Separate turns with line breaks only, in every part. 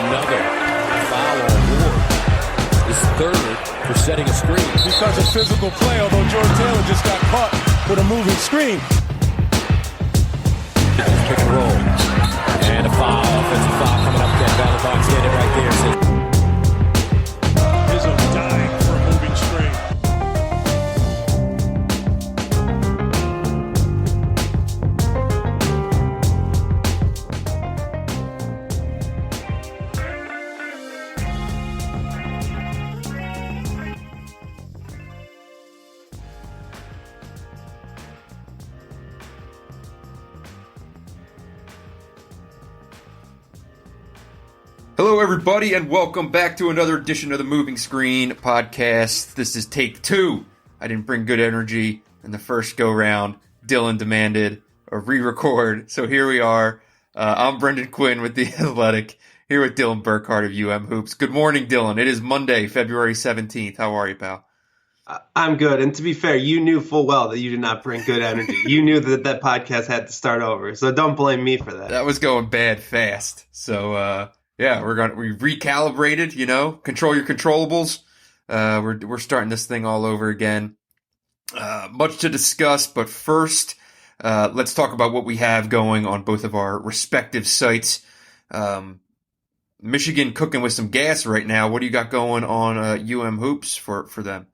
another foul on Ward. His third for setting a screen.
Because of physical play, although Jordan Taylor just got caught with a moving screen.
Pick and roll. And a foul. Offensive foul coming up. Ken Valentine standing right there.
Izzo dying for a moving screen.
Hello, everybody, and welcome back to another edition of the Moving Screen podcast. This is take 2. I didn't bring good energy in the first go-round. Dylan demanded a re-record, so here we are. I'm Brendan Quinn with The Athletic, here with Dylan Burkhardt of UM Hoops. Good morning, Dylan. It is Monday, February 17th. How are you, pal?
I'm good, and to be fair, you knew full well that you did not bring good energy. You knew that podcast had to start over, so don't blame me for that.
That was going bad fast, so... Yeah, we recalibrated, control your controllables. We're starting this thing all over again. Much to discuss, but first, let's talk about what we have going on both of our respective sites. Michigan cooking with some gas right now. What do you got going on UM Hoops for them?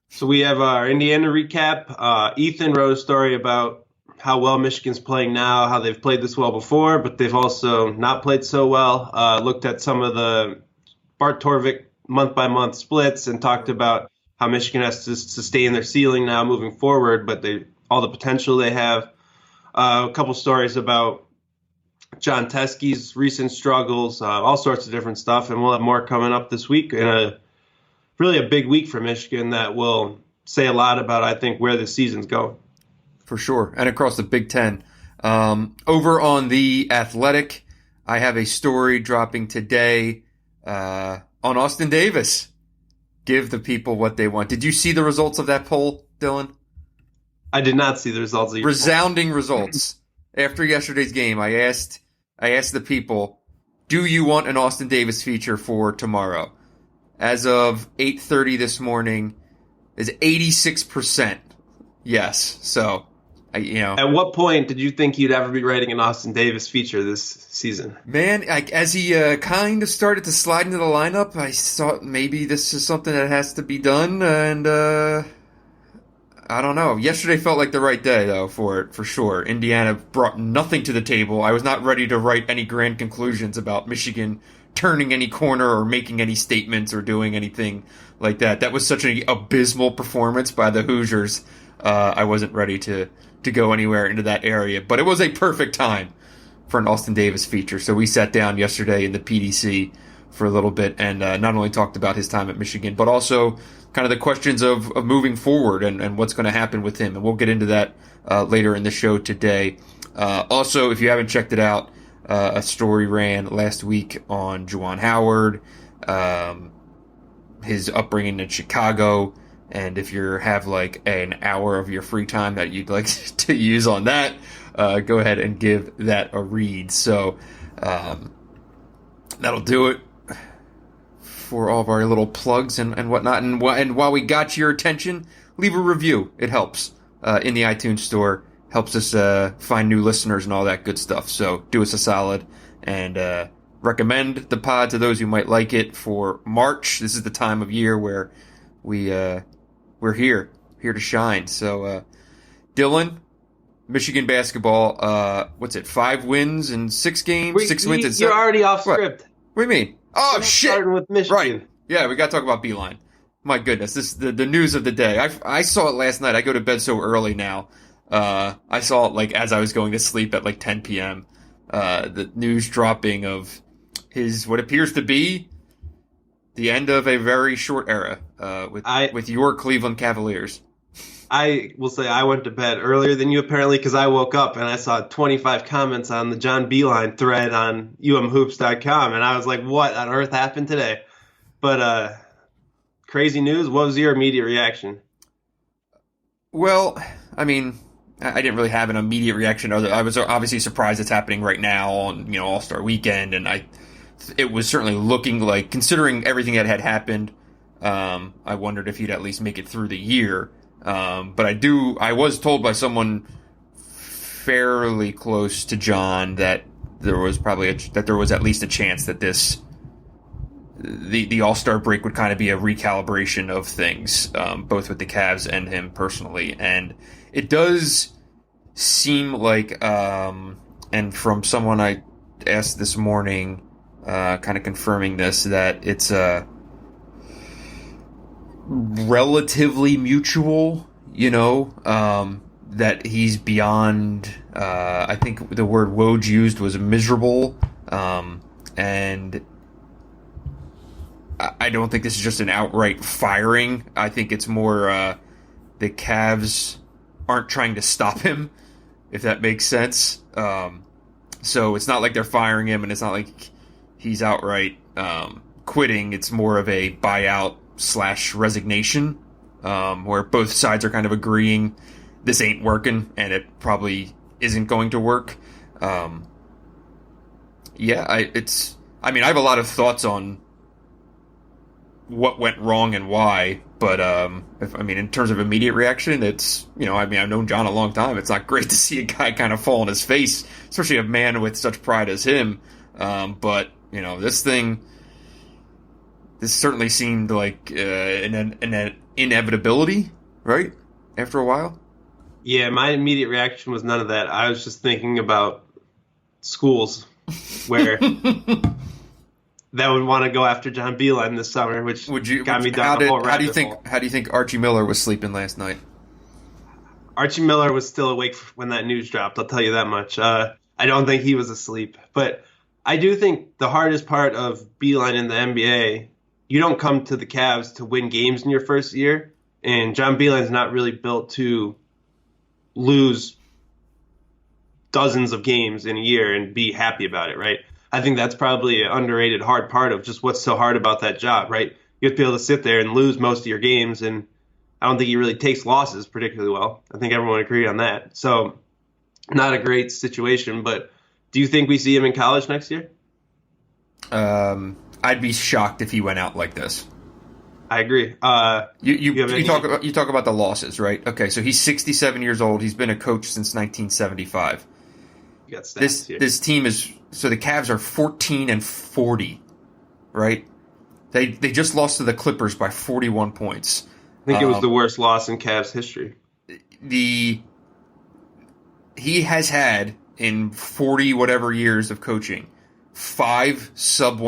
So we have our Indiana recap. Ethan wrote a story about how well Michigan's playing now, how they've played this well before, but they've also not played so well. Looked at some of the Bart Torvik month-by-month splits and talked about how Michigan has to sustain their ceiling now moving forward, but all the potential they have. A couple stories about John Teskey's recent struggles, all sorts of different stuff, and we'll have more coming up this week. And really a big week for Michigan that will say a lot about, I think, where the season's going.
For sure, and across the Big Ten. Over on The Athletic, I have a story dropping today on Austin Davis. Give the people what they want. Did you see the results of that poll, Dylan?
I did not see the results of your
Resounding results. After yesterday's game, I asked the people, do you want an Austin Davis feature for tomorrow? As of 8:30 this morning, is 86% yes. So... At
what point did you think you'd ever be writing an Austin Davis feature this season?
Man, as he kind of started to slide into the lineup, I thought maybe this is something that has to be done, and I don't know. Yesterday felt like the right day, though, for it, for sure. Indiana brought nothing to the table. I was not ready to write any grand conclusions about Michigan turning any corner or making any statements or doing anything like that. That was such an abysmal performance by the Hoosiers. I wasn't ready to go anywhere into that area. But it was a perfect time for an Austin Davis feature. So we sat down yesterday in the PDC for a little bit and not only talked about his time at Michigan, but also kind of the questions of moving forward and what's going to happen with him. And we'll get into that later in the show today. Also, if you haven't checked it out, a story ran last week on Juwan Howard, his upbringing in Chicago. And if you have like an hour of your free time that you'd like to use on that, go ahead and give that a read. So that'll do it for all of our little plugs and whatnot. And while we got your attention, leave a review. It helps in the iTunes store. Helps us find new listeners and all that good stuff. So do us a solid and recommend the pod to those who might like it for March. This is the time of year where we're here to shine. So, Dylan, Michigan basketball, 5 wins in 6 games? 6 wins in 7?
You're already off script.
What do you mean? Oh, shit!
Starting with Michigan.
Right. Yeah, we got to talk about Beilein. My goodness, this the news of the day. I saw it last night. I go to bed so early now. I saw it as I was going to sleep at 10 p.m. The news dropping of his, what appears to be the end of a very short era with your Cleveland Cavaliers.
I will say I went to bed earlier than you apparently because I woke up and I saw 25 comments on the John Beilein thread on umhoops.com and I was like, what on earth happened today? But crazy news. What was your immediate reaction?
Well, I mean, I didn't really have an immediate reaction. I was obviously surprised it's happening right now on All-Star Weekend, and I it was certainly looking like, considering everything that had happened, I wondered if he'd at least make it through the year. But I was told by someone fairly close to John that there was at least a chance that the All-Star break would kind of be a recalibration of things, both with the Cavs and him personally. And it does seem like, and from someone I asked this morning, kind of confirming this, that it's relatively mutual, that he's beyond, I think the word Woj used was miserable, and I don't think this is just an outright firing. I think it's more the Cavs aren't trying to stop him, if that makes sense. So it's not like they're firing him, and it's not like he's outright quitting. It's more of a buyout / resignation, where both sides are kind of agreeing this ain't working, and it probably isn't going to work. I have a lot of thoughts on what went wrong and why, but in terms of immediate reaction, it's, I've known John a long time. It's not great to see a guy kind of fall on his face, especially a man with such pride as him. But this certainly seemed like an inevitability, right? After a while.
Yeah, my immediate reaction was none of that. I was just thinking about schools where that would want to go after John Beilein this summer, which got me down the whole rabbit hole.
How do you think Archie Miller was sleeping last night?
Archie Miller was still awake when that news dropped, I'll tell you that much. I don't think he was asleep. But I do think the hardest part of Beilein in the NBA, you don't come to the Cavs to win games in your first year, and John Beilein's not really built to lose dozens of games in a year and be happy about it, right? I think that's probably an underrated hard part of just what's so hard about that job, right? You have to be able to sit there and lose most of your games, and I don't think he really takes losses particularly well. I think everyone agreed on that. So not a great situation, but do you think we see him in college next year?
I'd be shocked if he went out like this.
I agree.
You talk about the losses, right? Okay, so he's 67 years old. He's been a coach since 1975.
You got stats here.
This team is, so the Cavs are 14-40, right? They just lost to the Clippers by 41 points.
I think it was the worst loss in Cavs history.
He has had in 40 whatever years of coaching 5 sub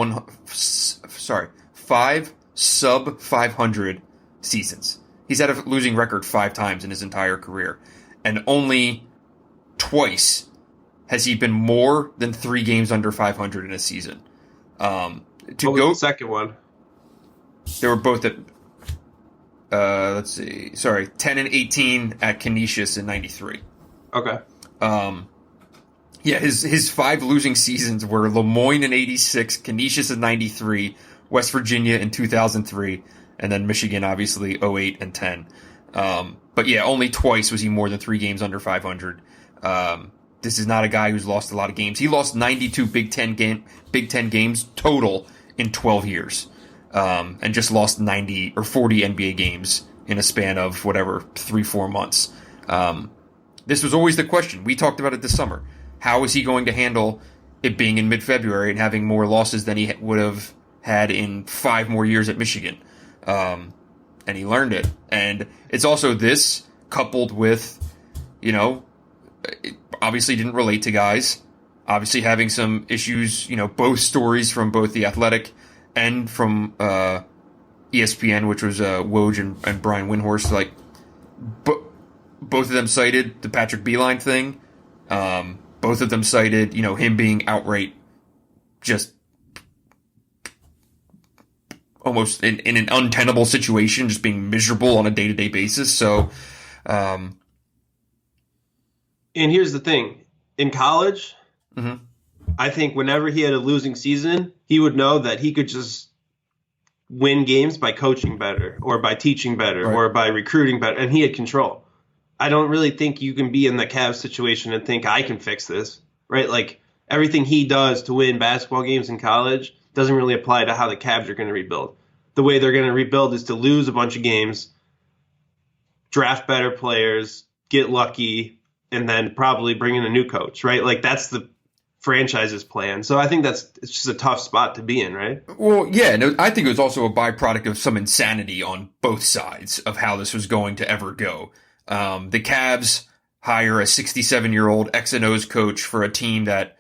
500 seasons. He's had a losing record 5 times in his entire career, and only twice has he been more than 3 games under 500 in a season.
What was the second one?
They were both at 10-18 at Canisius in 93.
Okay.
His 5 losing seasons were Lemoyne in 86, Canisius in 93, West Virginia in 2003, and then Michigan, obviously, 08 and 10. But only twice was he more than 3 games under 500. This is not a guy who's lost a lot of games. He lost 92 Big Ten games total in 12 years, and just lost 90 or 40 NBA games in a span of 3-4 months. This was always the question. We talked about it this summer. How is he going to handle it being in mid-February and having more losses than he would have had in 5 more years at Michigan? And he learned it. And it's also this coupled with, it obviously didn't relate to guys, obviously having some issues, both stories from both The Athletic and from ESPN, which was Woj and Brian Windhorst, both of them cited the Patrick Beilein thing. Both of them cited, him being outright just almost in an untenable situation, just being miserable on a day-to-day basis. So,
and here's the thing. In college, I think whenever he had a losing season, he would know that he could just win games by coaching better or by teaching better or by recruiting better, and he had control. I don't really think you can be in the Cavs situation and think I can fix this, right? Like, everything he does to win basketball games in college doesn't really apply to how the Cavs are going to rebuild. The way they're going to rebuild is to lose a bunch of games, draft better players, get lucky, and then probably bring in a new coach, right? Like that's the franchise's plan. So I think it's just a tough spot to be in, right?
Well, yeah, no, I think it was also a byproduct of some insanity on both sides of how this was going to ever go. The Cavs hire a 67-year-old X&O's coach for a team that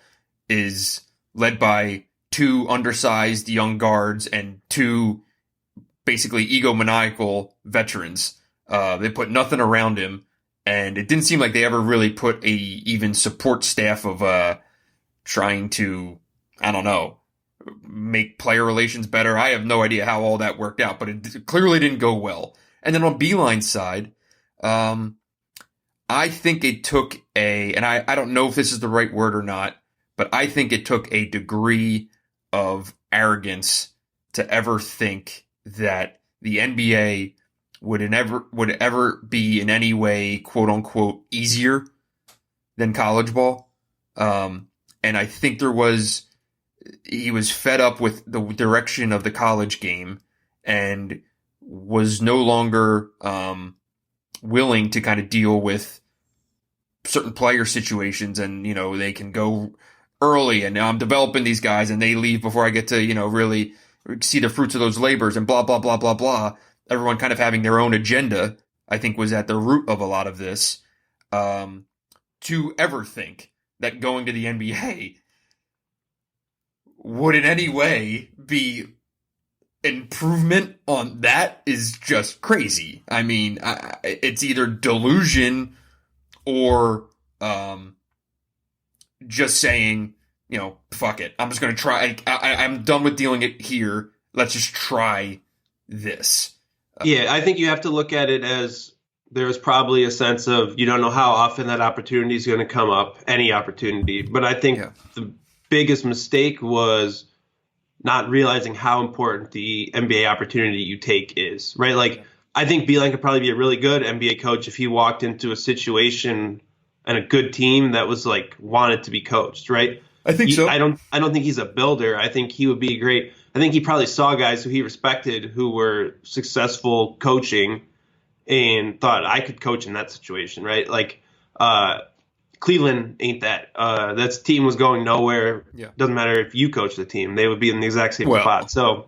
is led by two undersized young guards and two basically egomaniacal veterans. They put nothing around him, and it didn't seem like they ever really put a even support staff of trying to, I don't know, make player relations better. I have no idea how all that worked out, but it clearly didn't go well. And then on Beilein's side, I think it took and I don't know if this is the right word or not, but I think it took a degree of arrogance to ever think that the NBA would ever be in any way, quote unquote, easier than college ball. And I think he was fed up with the direction of the college game and was no longer willing to kind of deal with certain player situations. And, they can go early and now I'm developing these guys and they leave before I get to, really see the fruits of those labors and blah, blah, blah, blah, blah. Everyone kind of having their own agenda, I think was at the root of a lot of this. To ever think that going to the NBA would in any way be improvement on that is just crazy. I mean, it's either delusion or just saying, fuck it. I'm just going to try. I'm done with dealing it here. Let's just try this.
Yeah, I think you have to look at it as there's probably a sense of you don't know how often that opportunity is going to come up, any opportunity. But I think the biggest mistake was not realizing how important the NBA opportunity you take is, right? Like, I think Beilein could probably be a really good NBA coach if he walked into a situation and a good team that was like wanted to be coached, right?
I think so.
I don't think he's a builder. I think he would be great. I think he probably saw guys who he respected who were successful coaching and thought I could coach in that situation, right? Like Cleveland ain't that. That team was going nowhere. Yeah. Doesn't matter if you coach the team; they would be in the exact same spot. So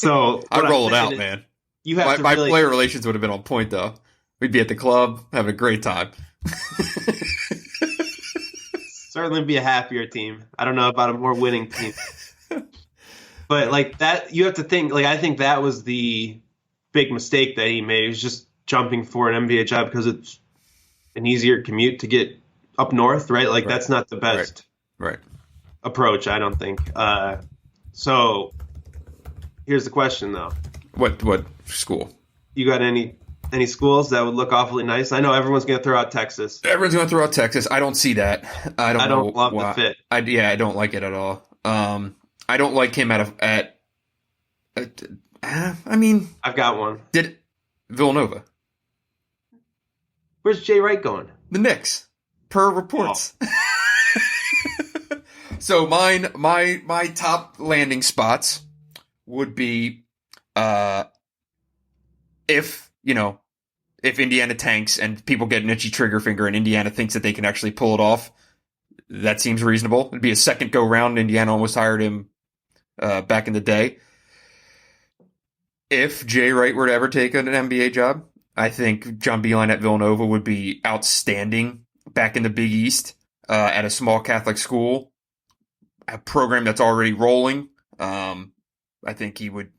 I roll it out, man.
You have
my player relations would have been on point, though. We'd be at the club having a great time.
Certainly be a happier team. I don't know about a more winning team. But like that, you have to think, like, I think that was the big mistake that he made. He was just jumping for an NBA job because it's an easier commute to get up north, right? Like that's not the best approach, I don't think. So here's the question, though.
What school?
You got any schools that would look awfully nice? I know everyone's going to throw out Texas.
Everyone's going to throw out Texas. I don't see that. I don't
love the fit.
I don't like it at all. I don't like him I mean,
I've got one.
Villanova.
Where's Jay Wright going?
The Knicks, per reports. Oh. So my top landing spots would be if Indiana tanks and people get an itchy trigger finger and Indiana thinks that they can actually pull it off. That seems reasonable. It'd be a second go round. Indiana almost hired him back in the day. If Jay Wright were to ever take an NBA job, I think John Beilein at Villanova would be outstanding back in the Big East at a small Catholic school, a program that's already rolling. I think he would,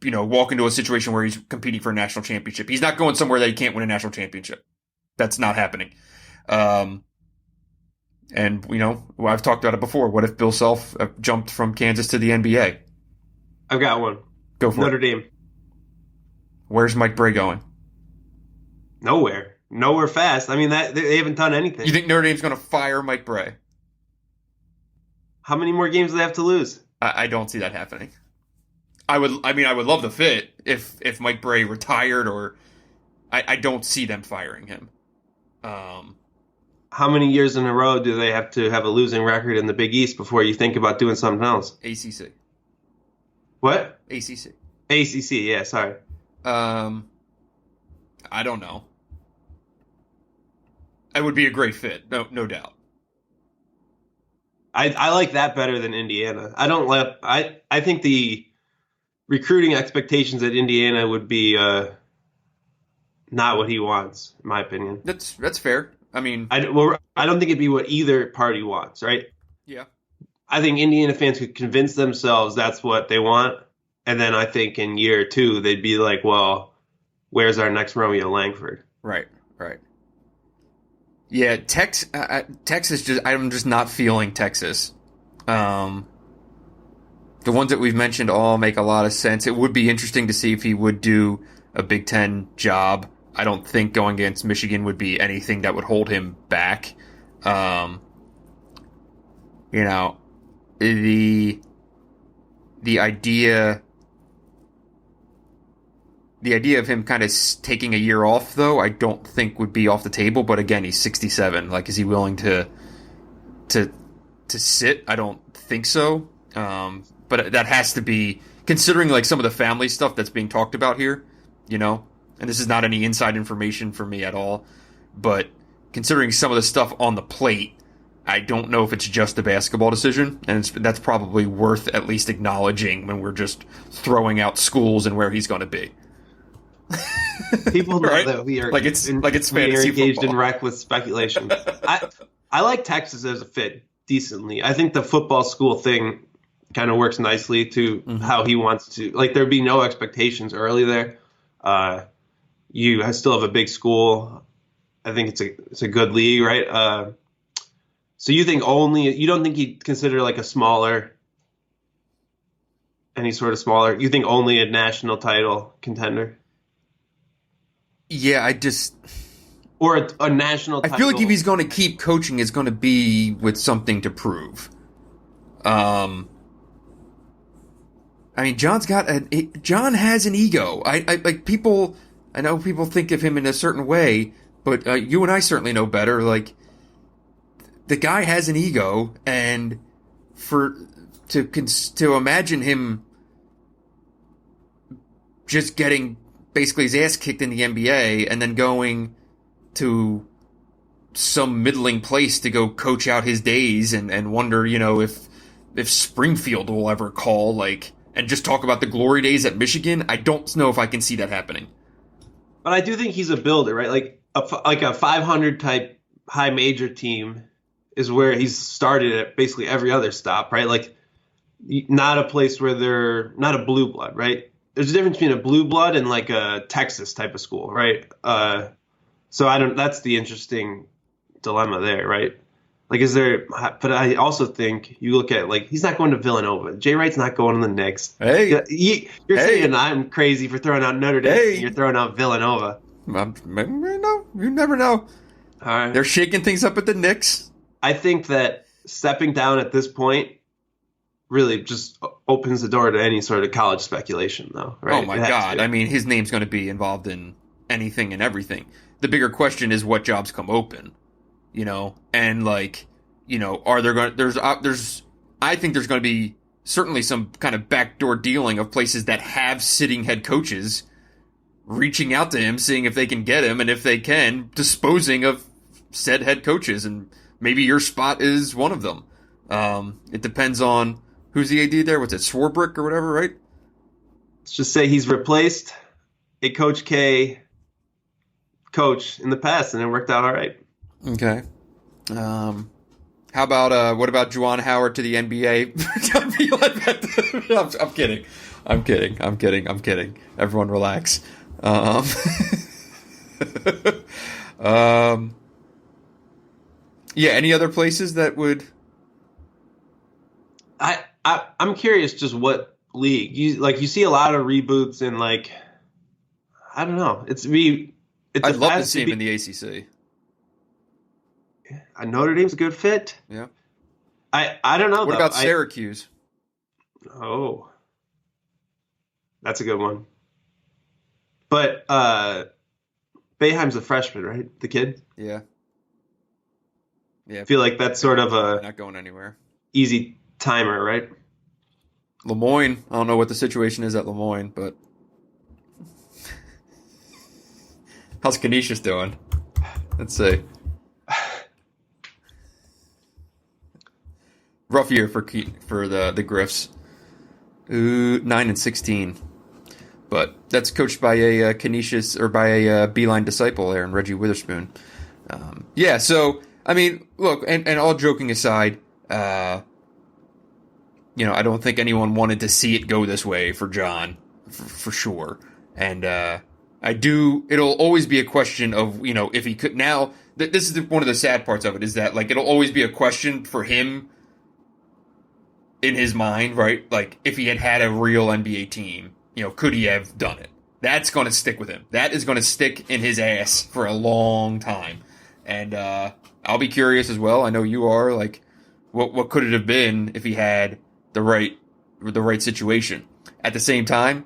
walk into a situation where he's competing for a national championship. He's not going somewhere that he can't win a national championship. That's not happening. And, I've talked about it before. What if Bill Self jumped from Kansas to the NBA?
I've got one.
Go for
Notre
it.
Dame.
Where's Mike Bray going?
Nowhere fast. I mean, they haven't done anything.
You think Notre Dame's going to fire Mike Bray?
How many more games do they have to lose?
I don't see that happening. I would love the fit if Mike Bray retired, or I don't see them firing him.
how many years in a row do they have to have a losing record in the Big East before you think about doing something else?
ACC.
What?
ACC.
ACC, yeah, sorry.
I don't know. It would be a great fit, no doubt.
I like that better than Indiana. I think the recruiting expectations at Indiana would be not what he wants, in my opinion.
That's fair. I mean,
I don't think it'd be what either party wants, right?
yeah.
I think Indiana fans could convince themselves that's what they want, and then I think in year 2 they'd be like, well, where's our next Romeo Langford?
Right. Yeah, Texas. I'm just not feeling Texas. The ones that we've mentioned all make a lot of sense. It would be interesting to see if he would do a Big Ten job. I don't think going against Michigan would be anything that would hold him back. The idea of him kind of taking a year off, though, I don't think would be off the table. But again, he's 67. Like, is he willing to sit? I don't think so. But that has to be considering like some of the family stuff that's being talked about here. And this is not any inside information for me at all. But considering some of the stuff on the plate, I don't know if it's just a basketball decision, and that's probably worth at least acknowledging when we're just throwing out schools and where he's going to be.
People know
Right?
that we are
Like it's
we are
fantasy
engaged
football.
in reckless speculation. I like Texas as a fit decently. I think the football school thing kind of works nicely to how he wants to. Like there'd be no expectations early there. You still have a big school. I think it's a good league, right? So you don't think he'd consider like any sort of smaller? You think only a national title contender?
Yeah,
Or a national title?
I feel like if he's going to keep coaching, it's going to be with something to prove. I mean, John has an ego. I know people think of him in a certain way, but you and I certainly know better. Like, the guy has an ego, and to imagine him just getting basically his ass kicked in the NBA and then going to some middling place to go coach out his days and wonder, if Springfield will ever call, like, and just talk about the glory days at Michigan. I don't know if I can see that happening.
But I do think he's a builder, right? Like a 500 type high major team is where he's started at basically every other stop, right? Like not a place where they're not a blue blood, right? There's a difference between a blue blood and like a Texas type of school, right? So that's the interesting dilemma there, right? Like, but I also think you look at, like, he's not going to Villanova. Jay Wright's not going to the Knicks.
Hey.
You're saying I'm crazy for throwing out Notre Dame.
Hey.
And you're throwing out Villanova.
You never know.
All right.
They're shaking things up at the Knicks.
I think that stepping down at this point really just opens the door to any sort of college speculation, though. Right?
Oh, my God. I mean, his name's going to be involved in anything and everything. The bigger question is what jobs come open. And like, are there going to, I think there's going to be certainly some kind of backdoor dealing of places that have sitting head coaches reaching out to him, seeing if they can get him, and if they can, disposing of said head coaches. And maybe your spot is one of them. It depends on who's the AD there. What's it, Swarbrick or whatever, right?
Let's just say he's replaced a Coach K coach in the past, and it worked out all right.
Okay. How about what about Juwan Howard to the NBA? I'm kidding. Everyone relax. Yeah. Any other places that would?
I'm curious, just what league you see a lot of reboots and like I don't know.
I'd love to see him in the ACC.
Notre Dame's a good fit.
Yeah.
I don't know.
What about Syracuse?
Oh, that's a good one. But Boeheim's a freshman, right? The kid.
Yeah. Yeah,
I feel like that's sort of a
not going anywhere.
easy timer, right?
Lemoyne, I don't know what the situation is at Lemoyne, but how's Canisius doing? Let's see. Rough year for the Griffs. 9-16, but that's coached by a Canisius or by a Beilein disciple there, and Reggie Witherspoon. Yeah, so I mean, look, and all joking aside, I don't think anyone wanted to see it go this way for John, for sure. And it'll always be a question of, if he could now. This is one of the sad parts of it, is that like it'll always be a question for him in his mind, right? Like if he had a real NBA team, could he have done it? That's going to stick with him. That is going to stick in his ass for a long time. And I'll be curious as well. I know you are. Like, what could it have been if he had the right situation? At the same time,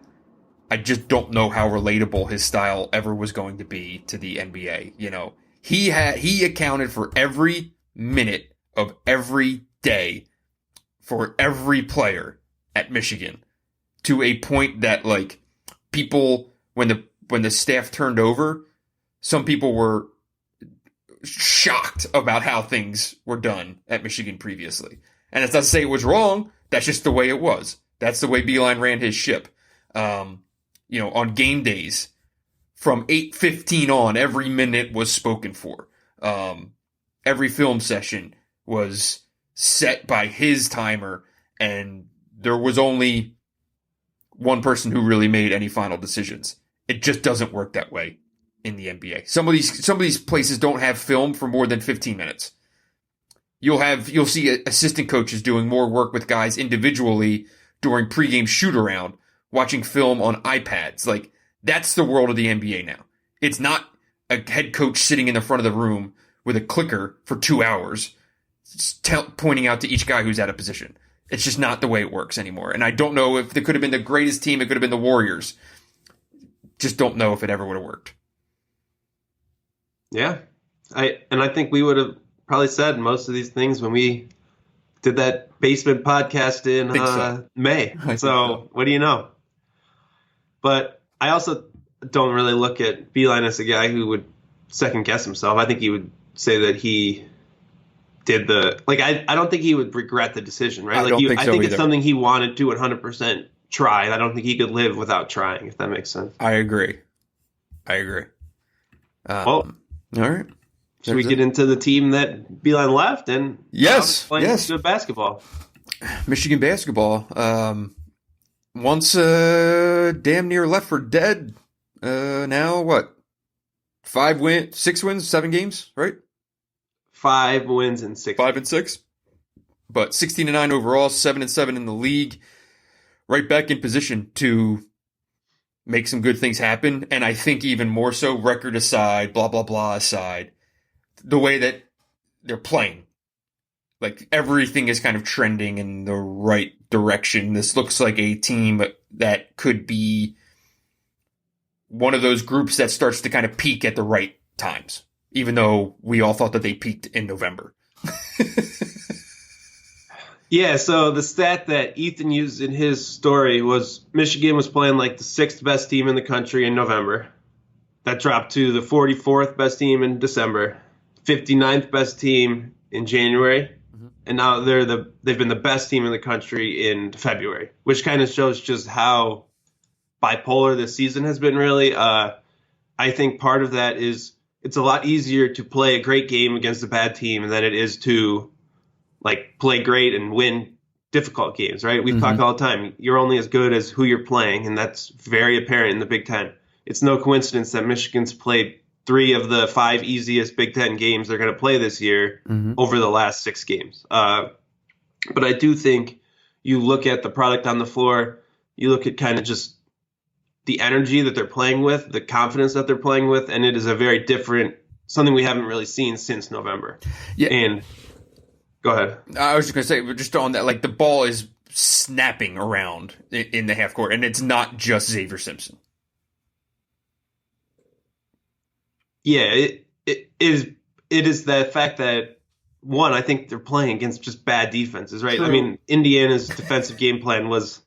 I just don't know how relatable his style ever was going to be to the NBA. He accounted for every minute of every day for every player at Michigan, to a point that like people, when the staff turned over, some people were shocked about how things were done at Michigan previously. And that's not to say it was wrong. That's just the way it was. That's the way Beilein ran his ship. On game days, from 8:15 on, every minute was spoken for. Every film session was set by his timer, and there was only one person who really made any final decisions. It just doesn't work that way in the NBA. Some of these places don't have film for more than 15 minutes. You'll see assistant coaches doing more work with guys individually during pregame shoot around, watching film on iPads. Like, that's the world of the NBA now. It's not a head coach sitting in the front of the room with a clicker for 2 hours, pointing out to each guy who's at a position. It's just not the way it works anymore. And I don't know if it could have been the greatest team. It could have been the Warriors. Just don't know if it ever would have worked.
Yeah. I think we would have probably said most of these things when we did that basement podcast in May. So what do you know? But I also don't really look at Beilein as a guy who would second guess himself. I think he would say that he did I don't think he would regret the decision, right? I think it's something he wanted to 100% try. I don't think he could live without trying, if that makes sense.
I agree. All right.
Should we get into the team that Beilein left? And
yes,
good basketball.
Michigan basketball. Once damn near left for dead. Now what? 6 wins, 7 games, right?
5 wins and 6.
5 and 6. But 16-9 overall, 7-7 in the league. Right back in position to make some good things happen. And I think even more so, record aside, blah, blah, blah aside, the way that they're playing. Like, everything is kind of trending in the right direction. This looks like a team that could be one of those groups that starts to kind of peak at the right times, even though we all thought that they peaked in November.
Yeah, so the stat that Ethan used in his story was Michigan was playing like the 6th best team in the country in November. That dropped to the 44th best team in December, 59th best team in January, and now they've been the best team in the country in February, which kind of shows just how bipolar this season has been, really. I think part of that is it's a lot easier to play a great game against a bad team than it is to play great and win difficult games, right? We've talked all the time. You're only as good as who you're playing, and that's very apparent in the Big Ten. It's no coincidence that Michigan's played 3 of the 5 easiest Big Ten games they're going to play this year over the last 6 games. But I do think you look at the product on the floor, you look at kind of just the energy that they're playing with, the confidence that they're playing with, and it is a very different, something we haven't really seen since November. Yeah. And go ahead.
I was just going to say, just on that, like, the ball is snapping around in the half court, and it's not just Xavier Simpson.
Yeah, it is the fact that one, I think they're playing against just bad defenses, right?
True.
I mean, Indiana's defensive game plan was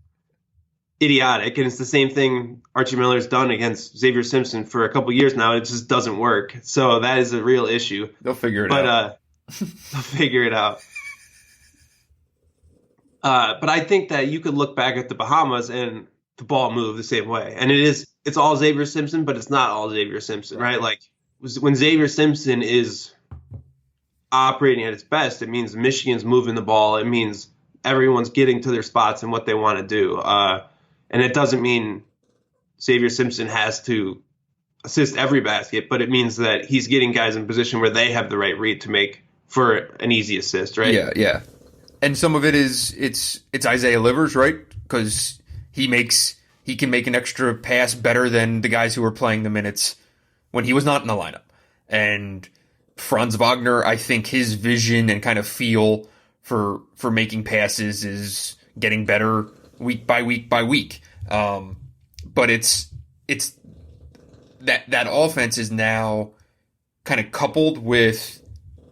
idiotic, and it's the same thing Archie Miller's done against Xavier Simpson for a couple years now. It just doesn't work. So that is a real issue.
They'll figure it
But
out.
they'll figure it out. But I think that you could look back at the Bahamas and the ball moved the same way. And it's all Xavier Simpson, but it's not all Xavier Simpson, right? Like when Xavier Simpson is operating at its best, it means Michigan's moving the ball. It means everyone's getting to their spots and what they want to do. And it doesn't mean Xavier Simpson has to assist every basket, but it means that he's getting guys in position where they have the right read to make for an easy assist, right?
Yeah. And some of it is it's Isaiah Livers, right? Because he can make an extra pass better than the guys who were playing the minutes when he was not in the lineup. And Franz Wagner, I think his vision and kind of feel for making passes is getting better week by week by week. But it's that offense is now kind of coupled with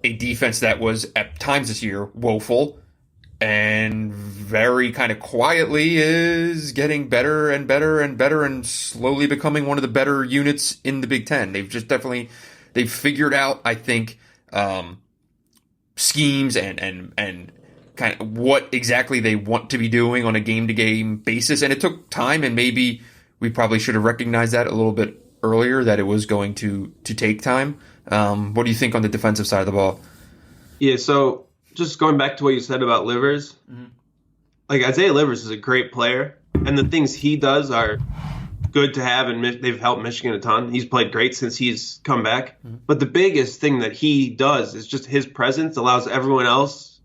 a defense that was at times this year woeful and very kind of quietly is getting better and better and better and slowly becoming one of the better units in the Big Ten. They've figured out, I think, schemes and kind of what exactly they want to be doing on a game-to-game basis. And it took time, and maybe we probably should have recognized that a little bit earlier, that it was going to take time. What do you think on the defensive side of the ball?
Yeah, so just going back to what you said about Livers, like Isaiah Livers is a great player, and the things he does are good to have, and they've helped Michigan a ton. He's played great since he's come back. But the biggest thing that he does is just his presence allows everyone else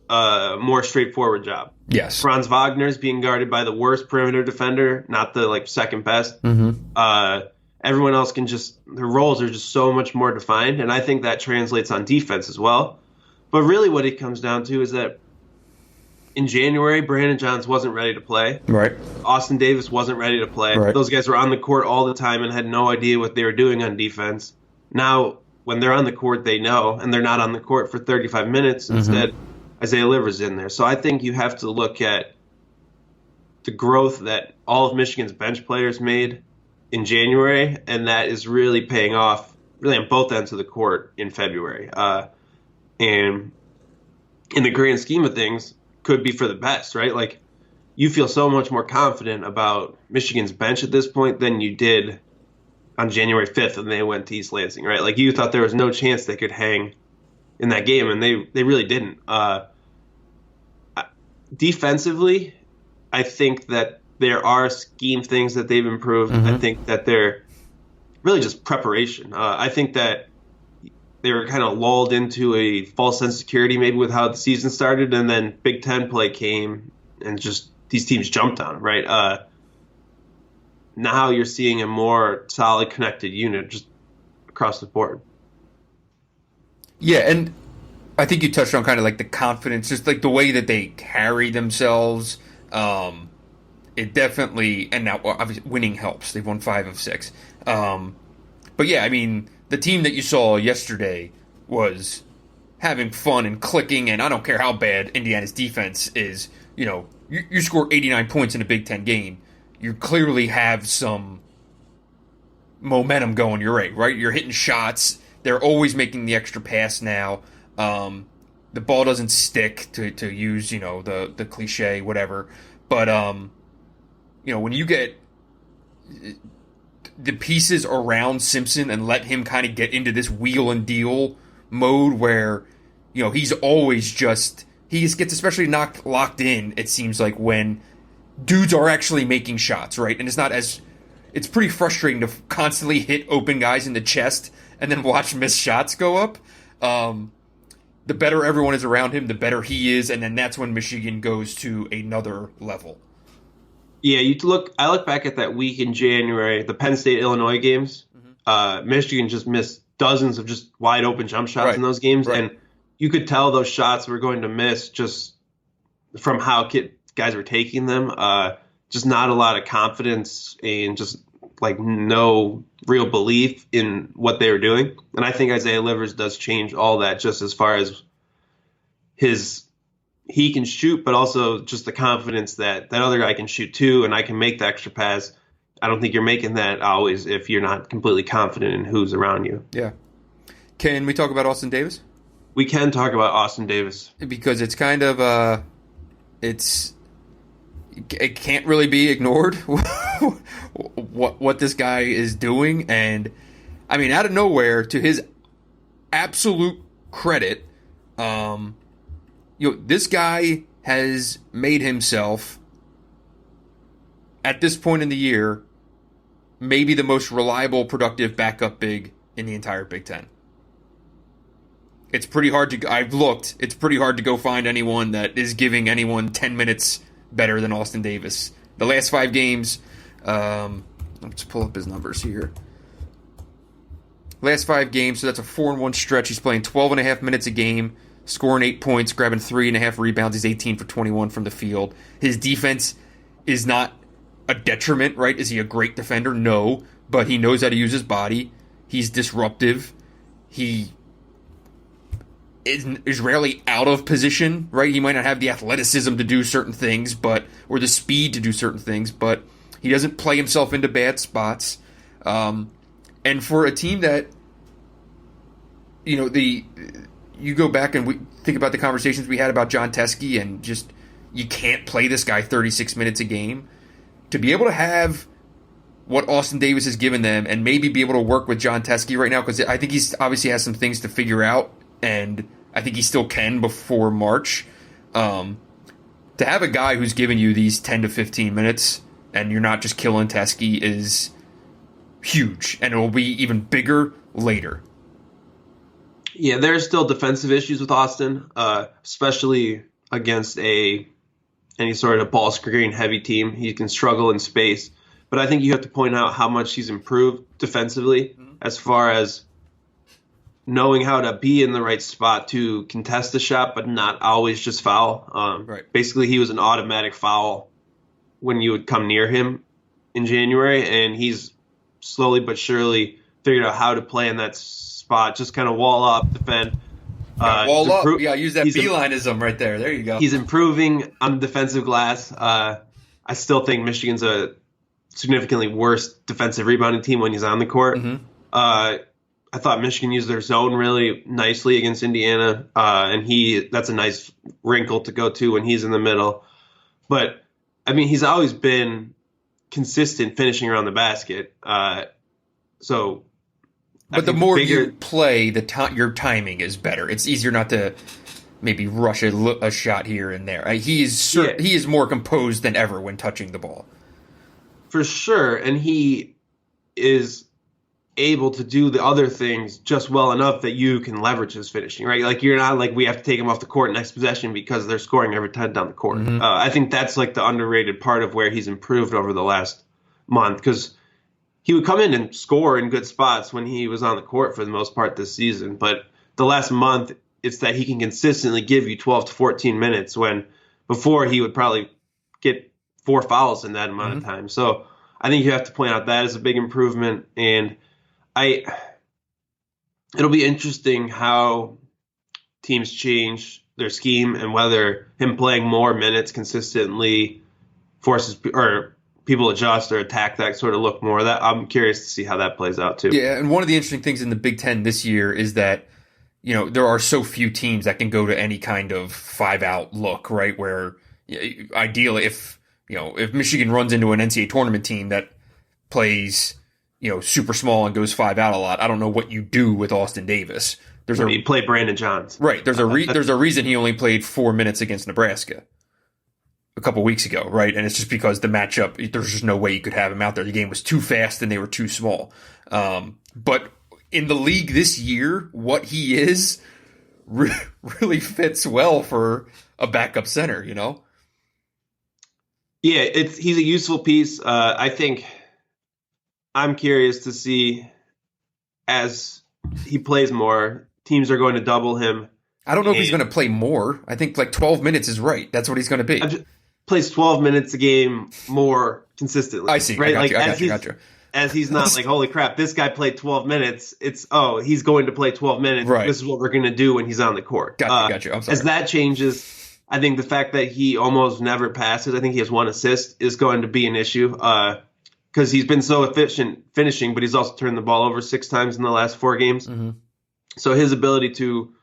a more straightforward job.
Yes.
Franz Wagner's being guarded by the worst perimeter defender, not the second best. Everyone else their roles are just so much more defined, and I think that translates on defense as well. But really what it comes down to is that in January, Brandon Johns wasn't ready to play.
Right.
Austin Davis wasn't ready to play.
Right.
Those guys were on the court all the time and had no idea what they were doing on defense. Now, when they're on the court, they know, and they're not on the court for 35 minutes. Instead, Isaiah Livers in there. So I think you have to look at the growth that all of Michigan's bench players made in January, and that is really paying off really on both ends of the court in February. And in the grand scheme of things, could be for the best, right? Like, you feel so much more confident about Michigan's bench at this point than you did on January 5th when they went to East Lansing, right? Like, you thought there was no chance they could hang in that game, and they really didn't. Defensively, I think that there are scheme things that they've improved. I think that they're really just preparation. I think that they were kind of lulled into a false sense of security maybe with how the season started, and then Big Ten play came and just these teams jumped on them, right? Now you're seeing a more solid connected unit just across the board.
Yeah, and I think you touched on kind of like the confidence, just like the way that they carry themselves. It definitely, and now obviously winning helps. They've won 5 of 6. But yeah, I mean, the team that you saw yesterday was having fun and clicking, and I don't care how bad Indiana's defense is. You know, you score 89 points in a Big Ten game. You clearly have some momentum going your way, right? You're hitting shots. They're always making the extra pass now. The ball doesn't stick, to use, the cliche, whatever. But, when you get the pieces around Simpson and let him kind of get into this wheel and deal mode where, he's always he gets especially locked in, it seems like, when dudes are actually making shots, right? And it's pretty frustrating to constantly hit open guys in the chest and then watch missed shots go up. The better everyone is around him, the better he is, and then that's when Michigan goes to another level.
Yeah, I look back at that week in January, the Penn State-Illinois games. Michigan just missed dozens of just wide open jump shots in those games, and you could tell those shots were going to miss just from how guys were taking them. Just not a lot of confidence and just like no real belief in what they were doing. And I think Isaiah Livers does change all that, just as far as he can shoot, but also just the confidence that that other guy can shoot too, and I can make the extra pass. I don't think you're making that always if you're not completely confident in who's around you.
Yeah. Can we talk about Austin Davis?
We can talk about Austin Davis.
Because it's kind of, it can't really be ignored what this guy is doing. And, I mean, out of nowhere, to his absolute credit, this guy has made himself, at this point in the year, maybe the most reliable, productive backup big in the entire Big Ten. It's pretty hard to, I've looked, it's pretty hard to go find anyone that is giving anyone 10 minutes better than Austin Davis. The last 5 games, let's pull up his numbers here. Last 5 games, so that's a 4-1 stretch. He's playing 12.5 minutes a game, scoring 8 points, grabbing 3.5 rebounds. He's 18 for 21 from the field. His defense is not a detriment, right? Is he a great defender? No, but he knows how to use his body. He's disruptive. He is rarely out of position, right? He might not have the athleticism to do certain things, or the speed to do certain things, but he doesn't play himself into bad spots. And for a team that, you go back and we think about the conversations we had about John Teskey and just, you can't play this guy 36 minutes a game. To be able to have what Austin Davis has given them and maybe be able to work with John Teskey right now, because I think he's obviously has some things to figure out, and I think he still can before March. To have a guy who's giving you these 10 to 15 minutes and you're not just killing Teskey is huge, and it will be even bigger later.
Yeah, there's still defensive issues with Austin, especially against any sort of ball screen heavy team. He can struggle in space, but I think you have to point out how much he's improved defensively as far as knowing how to be in the right spot to contest the shot, but not always just foul.
Right.
Basically, he was an automatic foul when you would come near him in January, and he's slowly but surely figured out how to play in that spot, just kind of wall up, defend.
Wall up. Yeah, use that Beilinism right there. There you go.
He's improving on the defensive glass. I still think Michigan's a significantly worse defensive rebounding team when he's on the court.
Mm-hmm.
I thought Michigan used their zone really nicely against Indiana, and that's a nice wrinkle to go to when he's in the middle. But, I mean, he's always been consistent finishing around the basket. But
the more you play, your timing is better. It's easier not to maybe rush a shot here and there. He is more composed than ever when touching the ball.
For sure, and he is able to do the other things just well enough that you can leverage his finishing, right? Like, you're not like, we have to take him off the court next possession because they're scoring every time down the court.
Mm-hmm.
I think that's like the underrated part of where he's improved over the last month, because he would come in and score in good spots when he was on the court for the most part this season. But the last month, it's that he can consistently give you 12 to 14 minutes when before he would probably get 4 fouls in that amount of time. So I think you have to point out that as a big improvement. And it'll be interesting how teams change their scheme and whether him playing more minutes consistently forces or people adjust or attack that sort of look more. That I'm curious to see how that plays out too.
Yeah, and one of the interesting things in the Big Ten this year is that there are so few teams that can go to any kind of 5-out look, right? Where ideally, if Michigan runs into an NCAA tournament team that plays super small and goes 5-out a lot, I don't know what you do with Austin Davis.
You play Brandon Johns,
right? There's a reason he only played 4 minutes against Nebraska a couple weeks ago, right? And it's just because the matchup, there's just no way you could have him out there. The game was too fast and they were too small. But in the league this year, what he is really fits well for a backup center,
Yeah, he's a useful piece. I think I'm curious to see as he plays more, teams are going to double him.
I don't know if he's going to play more. I think like 12 minutes is right. That's what he's going to be.
Plays 12 minutes a game more consistently.
I see.
Right?
I got you.
as he's not like, holy crap, this guy played 12 minutes. It's, oh, he's going to play 12 minutes.
Right.
This is what we're going to do when he's on the court.
Gotcha. I'm sorry.
As that changes, I think the fact that he almost never passes, I think he has 1 assist, is going to be an issue because he's been so efficient finishing, but he's also turned the ball over 6 times in the last 4 games.
Mm-hmm.
So his ability to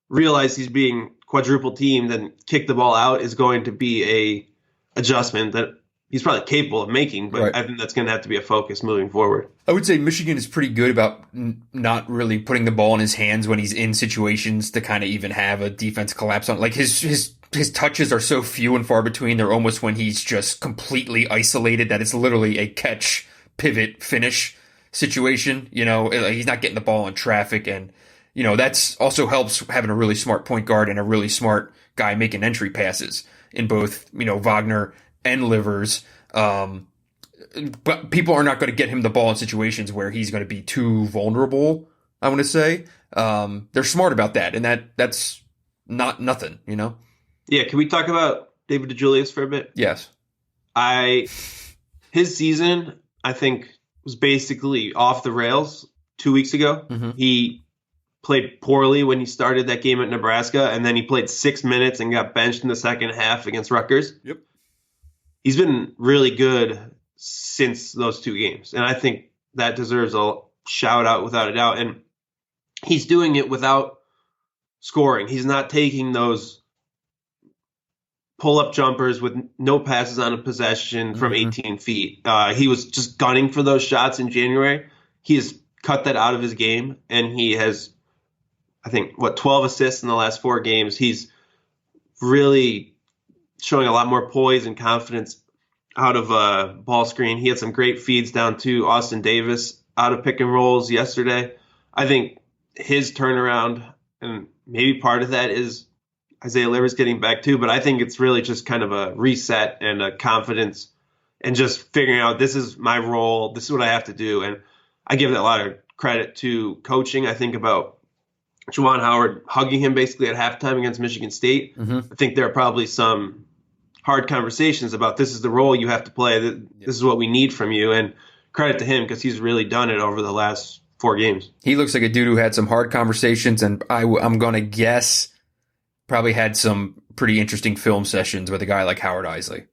realize he's being quadruple teamed and kick the ball out is going to be a adjustment that he's probably capable of making, but
Right.
I think that's going to have to be a focus moving forward.
I would say Michigan is pretty good about not really putting the ball in his hands when he's in situations to kind of even have a defense collapse on. Like his touches are so few and far between. They're almost when he's just completely isolated that it's literally a catch, pivot, finish situation. You know, he's not getting the ball in traffic, and you know that's also helps having a really smart point guard and a really smart guy making entry passes in both, you know, Wagner and Livers. But people are not going to get him the ball in situations where he's going to be too vulnerable, I want to say. They're smart about that, and that's not nothing, you know?
Yeah, can we talk about David DeJulius for a bit?
Yes.
His season, I think, was basically off the rails 2 weeks ago.
Mm-hmm.
He played poorly when he started that game at Nebraska, and then he played 6 minutes and got benched in the second half against Rutgers.
Yep.
He's been really good since those 2 games, and I think that deserves a shout out without a doubt. And he's doing it without scoring. He's not taking those pull-up jumpers with no passes on a possession from 18 feet. He was just gunning for those shots in January. He has cut that out of his game, and he has, I think, 12 assists in the last 4 games. He's really showing a lot more poise and confidence out of ball screen. He had some great feeds down to Austin Davis out of pick and rolls yesterday. I think his turnaround, and maybe part of that is Isaiah Livers getting back too, but I think it's really just kind of a reset and a confidence and just figuring out this is my role, this is what I have to do. And I give a lot of credit to coaching. I think about Juwan Howard hugging him basically at halftime against Michigan State.
Mm-hmm.
I think there are probably some hard conversations about this is the role you have to play. This is what we need from you. And credit to him because he's really done it over the last 4 games.
He looks like a dude who had some hard conversations, and I'm going to guess probably had some pretty interesting film sessions with a guy like Howard Isley.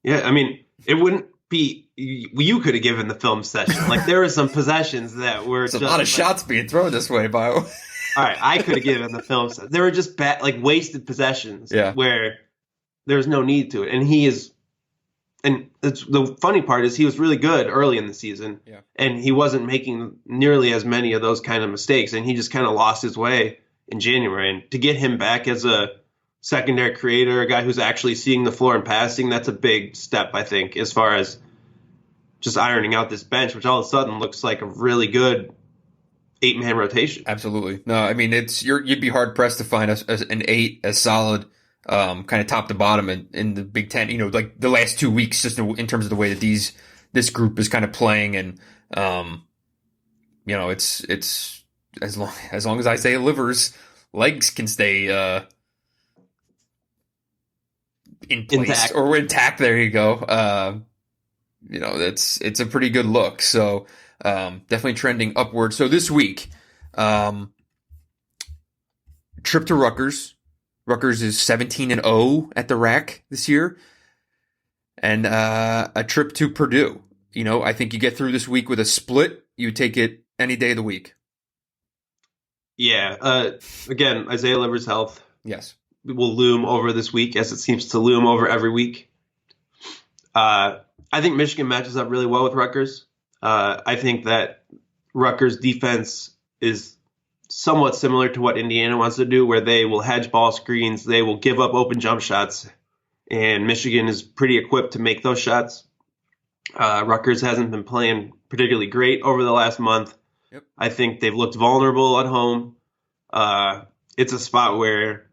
Yeah, I mean, it wouldn't be you could have given the film session. Like there were some possessions that were
There's
just
a lot of shots being thrown this way, Bio.
All right, I could have given the film. There were just bad, like wasted possessions where there was no need to it. And he is, and the funny part is he was really good early in the season, and he wasn't making nearly as many of those kind of mistakes. And he just kind of lost his way in January. And to get him back as a secondary creator, a guy who's actually seeing the floor and passing, that's a big step, I think, as far as just ironing out this bench, which all of a sudden looks like a really good 8-man rotation.
Absolutely. No, I mean, you'd be hard pressed to find an 8 as solid, kind of top to bottom in the Big Ten. You know, like the last 2 weeks, just in terms of the way that this group is kind of playing, and you know, it's as long as Isaiah Livers' legs can stay in place or intact. There you go. You know, it's a pretty good look. So. Definitely trending upward. So this week, trip to Rutgers. Rutgers is 17-0 at the rack this year. And a trip to Purdue. You know, I think you get through this week with a split. You take it any day of the week.
Yeah. Again, Isaiah Livers' health.
Yes.
Will loom over this week as it seems to loom over every week. I think Michigan matches up really well with Rutgers. I think that Rutgers' defense is somewhat similar to what Indiana wants to do, where they will hedge ball screens, they will give up open jump shots, and Michigan is pretty equipped to make those shots. Rutgers hasn't been playing particularly great over the last month.
Yep.
I think they've looked vulnerable at home. It's a spot where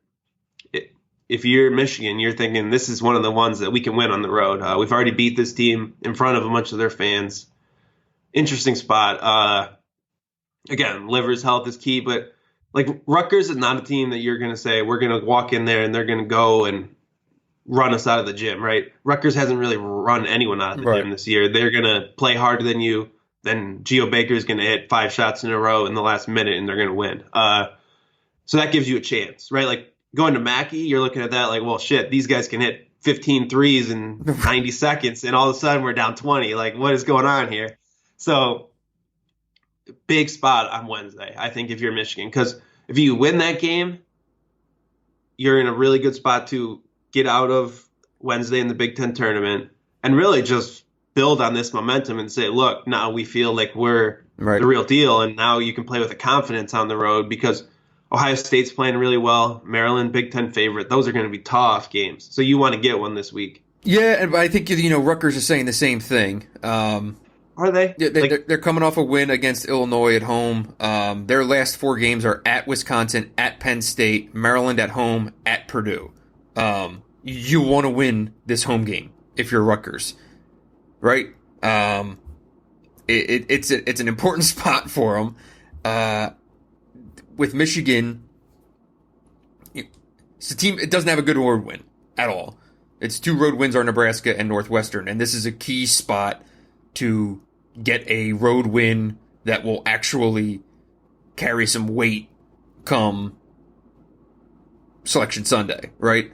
if you're Michigan, you're thinking this is one of the ones that we can win on the road. We've already beat this team in front of a bunch of their fans. Interesting spot. Again, Livers' health is key, but like Rutgers is not a team that you're going to say we're going to walk in there and they're going to go and run us out of the gym, right? Rutgers hasn't really run anyone out of the
Right.
gym this year. They're going to play harder than you. Then Geo Baker is going to hit 5 shots in a row in the last minute, and they're going to win. So that gives you a chance, right? Like going to Mackey, you're looking at that like, well, shit, these guys can hit 15 threes in 90 seconds, and all of a sudden we're down 20. Like, what is going on here? So big spot on Wednesday, I think, if you're Michigan, because if you win that game, you're in a really good spot to get out of Wednesday in the Big Ten tournament and really just build on this momentum and say, look, now we feel like we're the real deal, and now you can play with the confidence on the road because Ohio State's playing really well. Maryland, Big Ten favorite. Those are going to be tough games. So you want to get one this week.
Yeah, and I think, Rutgers is saying the same thing.
Are they?
Yeah, they're coming off a win against Illinois at home. Their last 4 games are at Wisconsin, at Penn State, Maryland at home, at Purdue. You want to win this home game if you're Rutgers, right? It's an important spot for them. With Michigan, it's a team. It doesn't have a good road win at all. Its 2 road wins are Nebraska and Northwestern, and this is a key spot to get a road win that will actually carry some weight come Selection Sunday, right?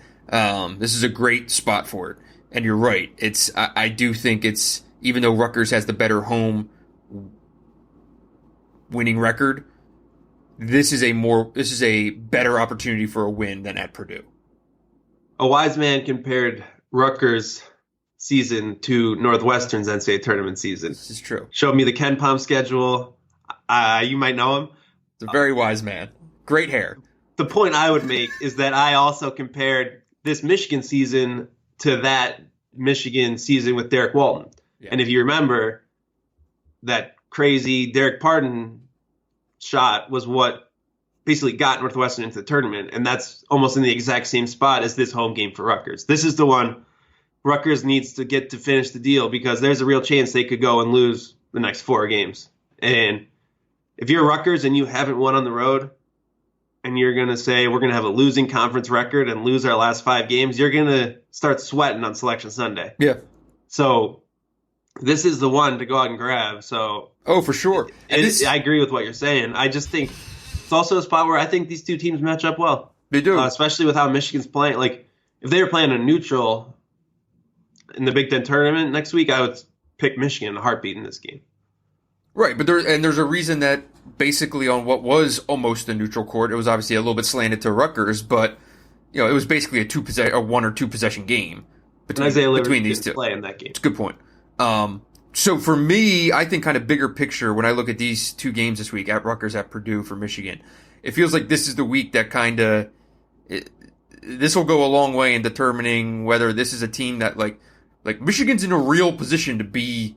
This is a great spot for it. And you're right. I do think it's, even though Rutgers has the better home winning record, this is a better opportunity for a win than at Purdue.
A wise man compared Rutgers season to Northwestern's NCAA tournament season.
This is true.
Showed me the Ken Pom schedule. You might know him.
It's a very wise man. Great hair.
The point I would make is that I also compared this Michigan season to that Michigan season with Derek Walton. Yeah. And if you remember, that crazy Derek Pardon shot was what basically got Northwestern into the tournament. And that's almost in the exact same spot as this home game for Rutgers. This is the one Rutgers needs to get to finish the deal because there's a real chance they could go and lose the next 4 games. And if you're Rutgers and you haven't won on the road and you're going to say we're going to have a losing conference record and lose our last 5 games, you're going to start sweating on Selection Sunday.
Yeah.
So this is the one to go out and grab. So
for sure.
I agree with what you're saying. I just think it's also a spot where I think these 2 teams match up well.
They do.
Especially with how Michigan's playing. Like, if they were playing a neutral in the Big Ten tournament next week, I would pick Michigan in a heartbeat in this game.
Right, but there's a reason that basically on what was almost a neutral court, it was obviously a little bit slanted to Rutgers, but it was basically a 1 or 2 possession game between these 2.
Play in that game.
It's a good point. So for me, I think kind of bigger picture when I look at these 2 games this week, at Rutgers, at Purdue for Michigan, it feels like this is the week that kind of this will go a long way in determining whether this is a team that like Michigan's in a real position to be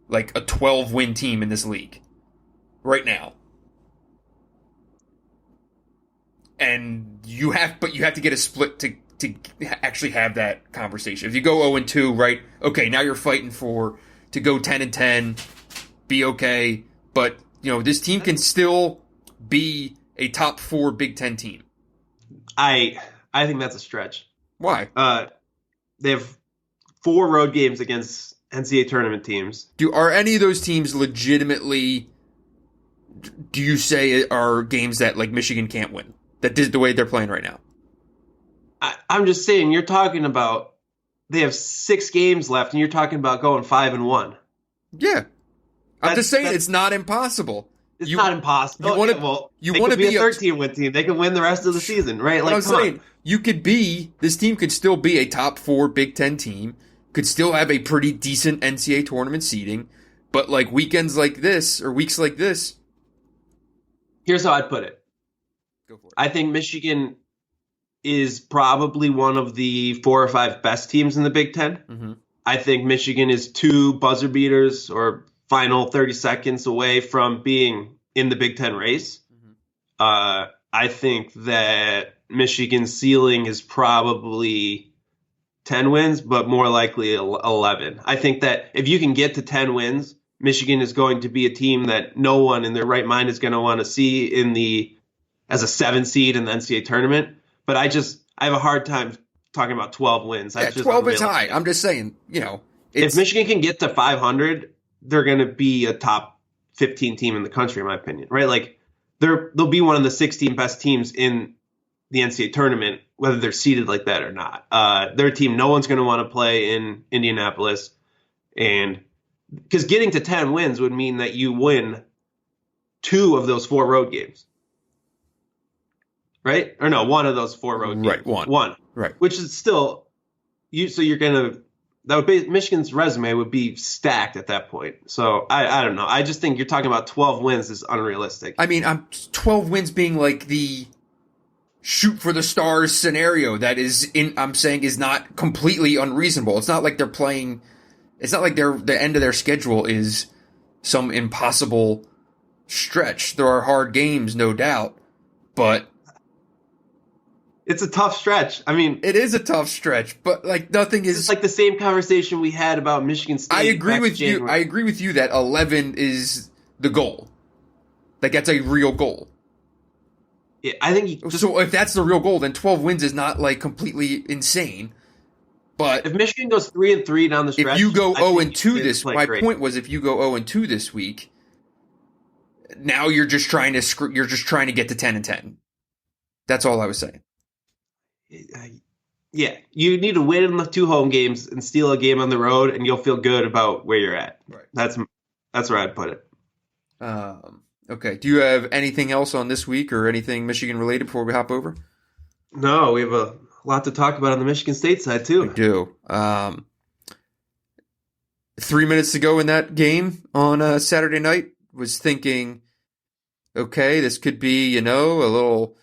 like a 12-win team in this league right now. And you have to get a split to actually have that conversation. If you go 0-2, right? Okay, now you're fighting to go 10-10, be okay, but this team can still be a top 4 Big Ten team.
I think that's a stretch.
Why?
They have 4 road games against NCAA tournament teams.
Are any of those teams legitimately, do you say, are games that like Michigan can't win? That is the way they're playing right now.
I'm just saying, you're talking about they have 6 games left, and you're talking about going 5-1.
Yeah, I'm just saying it's not impossible.
It's not impossible. You want to be a 13-win team. They can win the rest of the season, right?
Like, I'm saying, this team could still be a top 4 Big Ten team, could still have a pretty decent NCAA tournament seeding, but like weekends like this or weeks like this.
Here's how I'd put it.
Go for it.
I think Michigan is probably one of the 4 or 5 best teams in the Big Ten.
Mm-hmm.
I think Michigan is 2 buzzer beaters or final 30 seconds away from being in the Big Ten race. Mm-hmm. I think that Michigan's ceiling is probably 10 wins, but more likely 11. I think that if you can get to 10 wins, Michigan is going to be a team that no one in their right mind is going to want to see as a 7 seed in the NCAA tournament. But I have a hard time talking about 12 wins. That's just
12 is high.
unrealistic.
I'm just saying,
If Michigan can get to 500, they're going to be a top 15 team in the country, in my opinion, right? Like they'll be one of the 16 best teams in the NCAA tournament, whether they're seeded like that or not. Their team, no one's going to want to play in Indianapolis, and because getting to 10 wins would mean that you win 2 of those 4 road games, right? Or no, 1 of those 4 road games.
Right, one. Right.
Which is still so you're going to. That would be Michigan's resume would be stacked at that point. So I don't know. I just think you're talking about 12 wins is unrealistic.
I mean, 12 wins being like the shoot for the stars scenario that I'm saying is not completely unreasonable. It's not like they're playing. It's not like the end of their schedule is some impossible stretch. There are hard games, no doubt, but
it's a tough stretch. I mean,
it is a tough stretch, but like nothing is.
It's like the same conversation we had about Michigan State.
I agree with you. I agree with you that 11 is the goal. Like that's a real goal.
Yeah, I think
so. If that's the real goal, then 12 wins is not like completely insane. But
if Michigan goes 3-3 down the stretch,
if you go 0-2 this, my point was if you go 0-2 this week, now you're just trying to get to 10-10. That's all I was saying.
Yeah, you need to win in the 2 home games and steal a game on the road, and you'll feel good about where you're at.
Right.
That's where I'd put it.
Okay. Do you have anything else on this week or anything Michigan related before we hop over?
No, we have a lot to talk about on the Michigan State side too.
We do. 3 minutes to go in that game on Saturday night. Was thinking, okay, this could be a little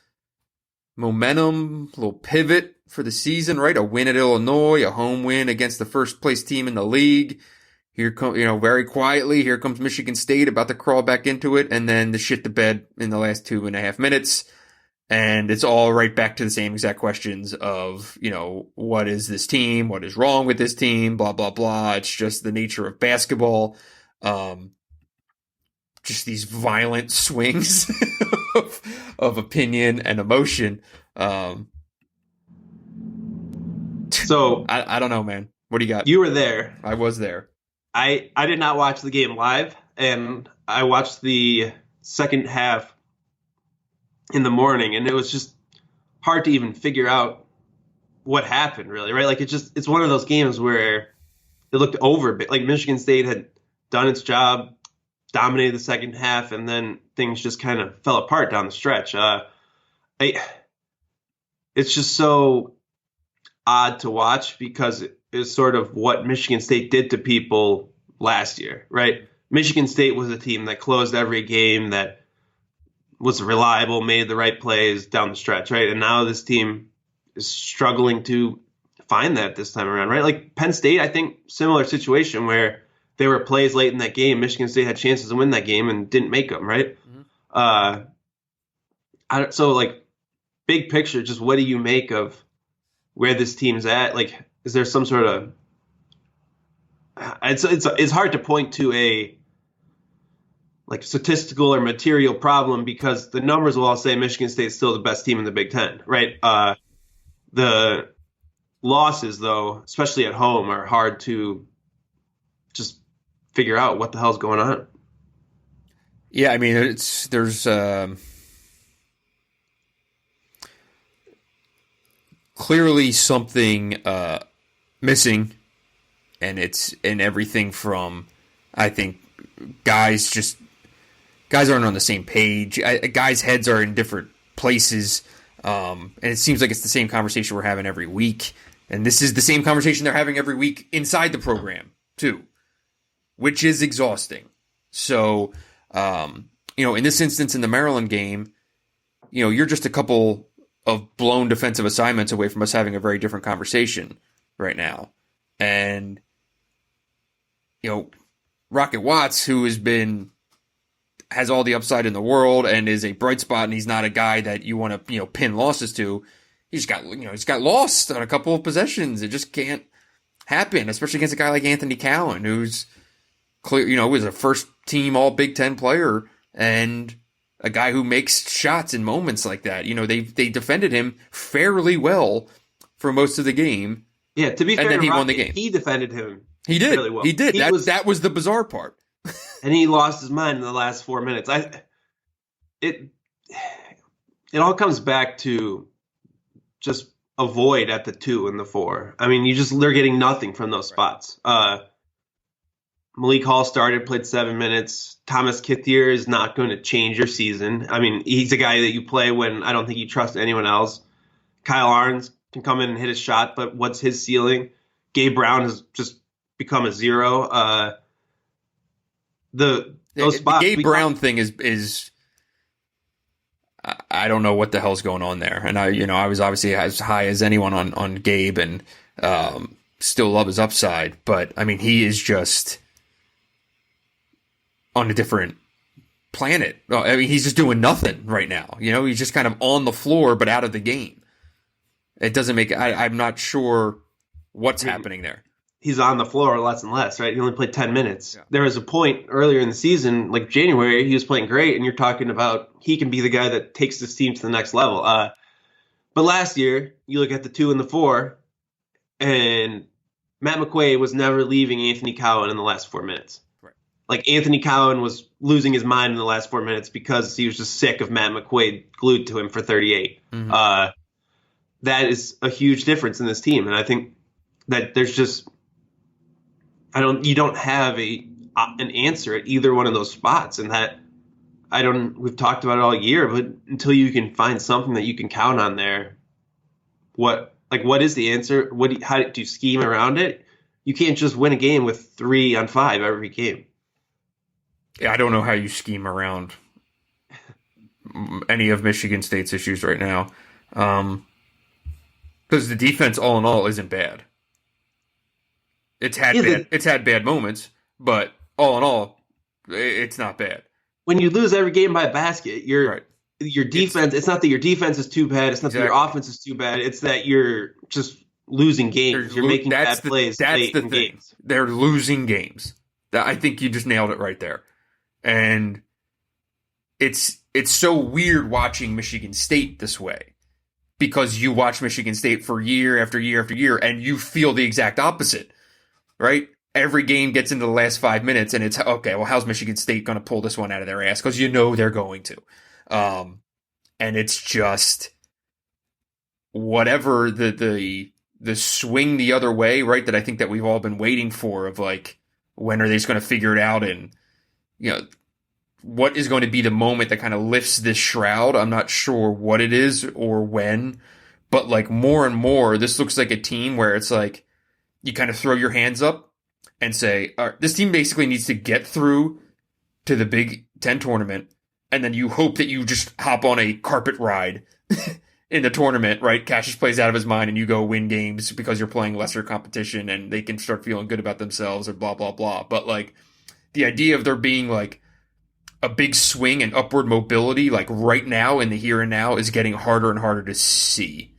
momentum, a little pivot for the season, right? A win at Illinois, a home win against the first place team in the league. Here come, very quietly, here comes Michigan State about to crawl back into it, and then the shit to bed in the last 2.5 minutes. And it's all right back to the same exact questions of, what is this team? What is wrong with this team? Blah, blah, blah. It's just the nature of basketball. Just these violent swings of opinion and emotion.
So
I don't know, man. What do you got?
You were there.
I was there.
I did not watch the game live, and I watched the second half in the morning, and it was just hard to even figure out what happened, really, right? Like it's one of those games where it looked over a bit. Like Michigan State had done its job, dominated the second half, and then things just kind of fell apart down the stretch. It's just so odd to watch because it is sort of what Michigan State did to people last year, right? Michigan State was a team that closed every game, that was reliable, made the right plays down the stretch, right? And now this team is struggling to find that this time around, right? Like Penn State, I think, similar situation where there were plays late in that game. Michigan State had chances to win that game and didn't make them, right? Mm-hmm. So, like, big picture, just what do you make of where this team's at? Like, is there some sort of it's hard to point to a like statistical or material problem because the numbers will all say Michigan State's still the best team in the Big Ten, right? The losses, though, especially at home, are hard to just figure out what the hell's going on.
Yeah, I mean, there's clearly something missing, and it's in everything from, I think, guys aren't on the same page. Guys' heads are in different places, and it seems like it's the same conversation we're having every week. And this is the same conversation they're having every week inside the program, too, which is exhausting. So, in this instance, in the Maryland game, you're just a couple of blown defensive assignments away from us having a very different conversation right now. And, Rocket Watts, who has all the upside in the world and is a bright spot, and he's not a guy that you want to, pin losses to. He's got lost on a couple of possessions. It just can't happen, especially against a guy like Anthony Cowan, who's clear, was a first team all Big Ten player and a guy who makes shots in moments like that. They defended him fairly well for most of the game.
Yeah, to be fair,
then he won the
Rocky,
game.
he defended him.
He did.
Really well.
He did. That was the bizarre part.
And he lost his mind in the last 4 minutes. It all comes back to just avoid at the 2 and the 4. I mean, they're getting nothing from those spots. Malik Hall started, played 7 minutes. Thomas Kithier is not going to change your season. I mean, he's a guy that you play when I don't think you trust anyone else. Kyle Arns can come in and hit a shot, but what's his ceiling? Gabe Brown has just become a zero. Those spots,
the Gabe Brown thing is I don't know what the hell's going on there. And I was obviously as high as anyone on Gabe and still love his upside, but I mean he is just on a different planet. I mean he's just doing nothing right now. He's just kind of on the floor but out of the game. It doesn't make I'm not sure what's happening there.
He's on the floor less and less, right? He only played 10 minutes. Yeah. There was a point earlier in the season, like January, he was playing great, and you're talking about he can be the guy that takes this team to the next level. But last year, you look at the 2 and the 4, and Matt McQuaid was never leaving Anthony Cowan in the last 4 minutes.
Right.
Like, Anthony Cowan was losing his mind in the last 4 minutes because he was just sick of Matt McQuaid glued to him for 38. Mm-hmm. That is a huge difference in this team, and I think that there's just you don't have an answer at either one of those spots, and that we've talked about it all year, but until you can find something that you can count on there, what is the answer? How do you scheme around it? You can't just win a game with 3 on 5 every game.
Yeah, I don't know how you scheme around any of Michigan State's issues right now, because the defense, all in all, isn't bad. It's had bad moments, but all in all, it's not bad.
When you lose every game by a basket, your defense. It's not that your defense is too bad. It's not that your offense is too bad. It's that you're just losing games. You're making bad plays late in games.
They're losing games. I think you just nailed it right there. And it's so weird watching Michigan State this way, because you watch Michigan State for year after year after year, and you feel the exact opposite. Right? Every game gets into the last 5 minutes, and it's, okay, well, how's Michigan State going to pull this one out of their ass? Because they're going to. And it's just whatever the swing the other way, right, that I think that we've all been waiting for, of like, when are they just going to figure it out? And, what is going to be the moment that kind of lifts this shroud? I'm not sure what it is or when, but like more and more, this looks like a team where it's like, you kind of throw your hands up and say, all right, this team basically needs to get through to the Big Ten tournament, and then you hope that you just hop on a carpet ride in the tournament, right? Cassius plays out of his mind, and you go win games because you're playing lesser competition, and they can start feeling good about themselves, or blah, blah, blah. But, like, the idea of there being, like, a big swing and upward mobility, like, right now in the here and now, is getting harder and harder to see.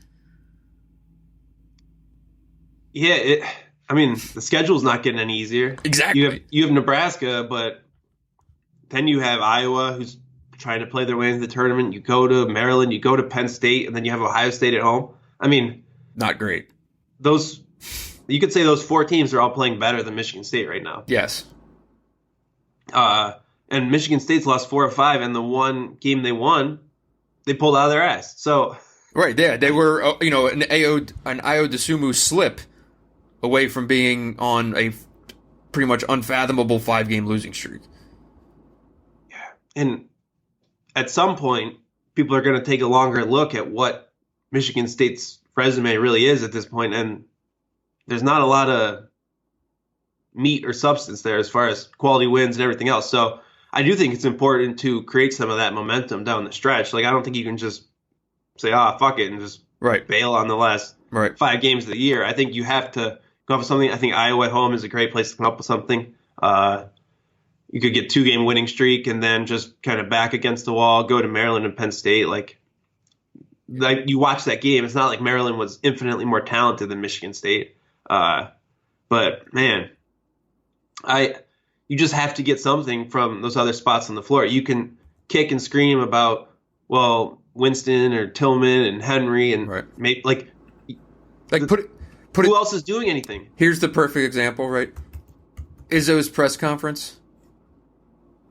Yeah, the schedule's not getting any easier.
Exactly.
You have Nebraska, but then you have Iowa, who's trying to play their way into the tournament. You go to Maryland, you go to Penn State, and then you have Ohio State at home. I mean,
not great.
You could say those 4 teams are all playing better than Michigan State right now.
Yes.
And Michigan State's lost 4 or 5, and the one game they won, they pulled out of their ass. So
right, yeah, they were an Ayo DeSumo slip away from being on a pretty much unfathomable 5-game losing streak.
Yeah, and at some point, people are going to take a longer look at what Michigan State's resume really is at this point, and there's not a lot of meat or substance there as far as quality wins and everything else. So I do think it's important to create some of that momentum down the stretch. Like, I don't think you can just say, fuck it, and just bail on the last 5 games of the year. I think you have to come up with something. I think Iowa at home is a great place to come up with something. You could get 2-game winning streak and then just kind of back against the wall, go to Maryland and Penn State. Like you watch that game, it's not like Maryland was infinitely more talented than Michigan State. But man, you just have to get something from those other spots on the floor. You can kick and scream about, well, Winston or Tillman and Henry and
Like put
Who
it.
else is doing anything?
Here's the perfect example, right? Izzo's press conference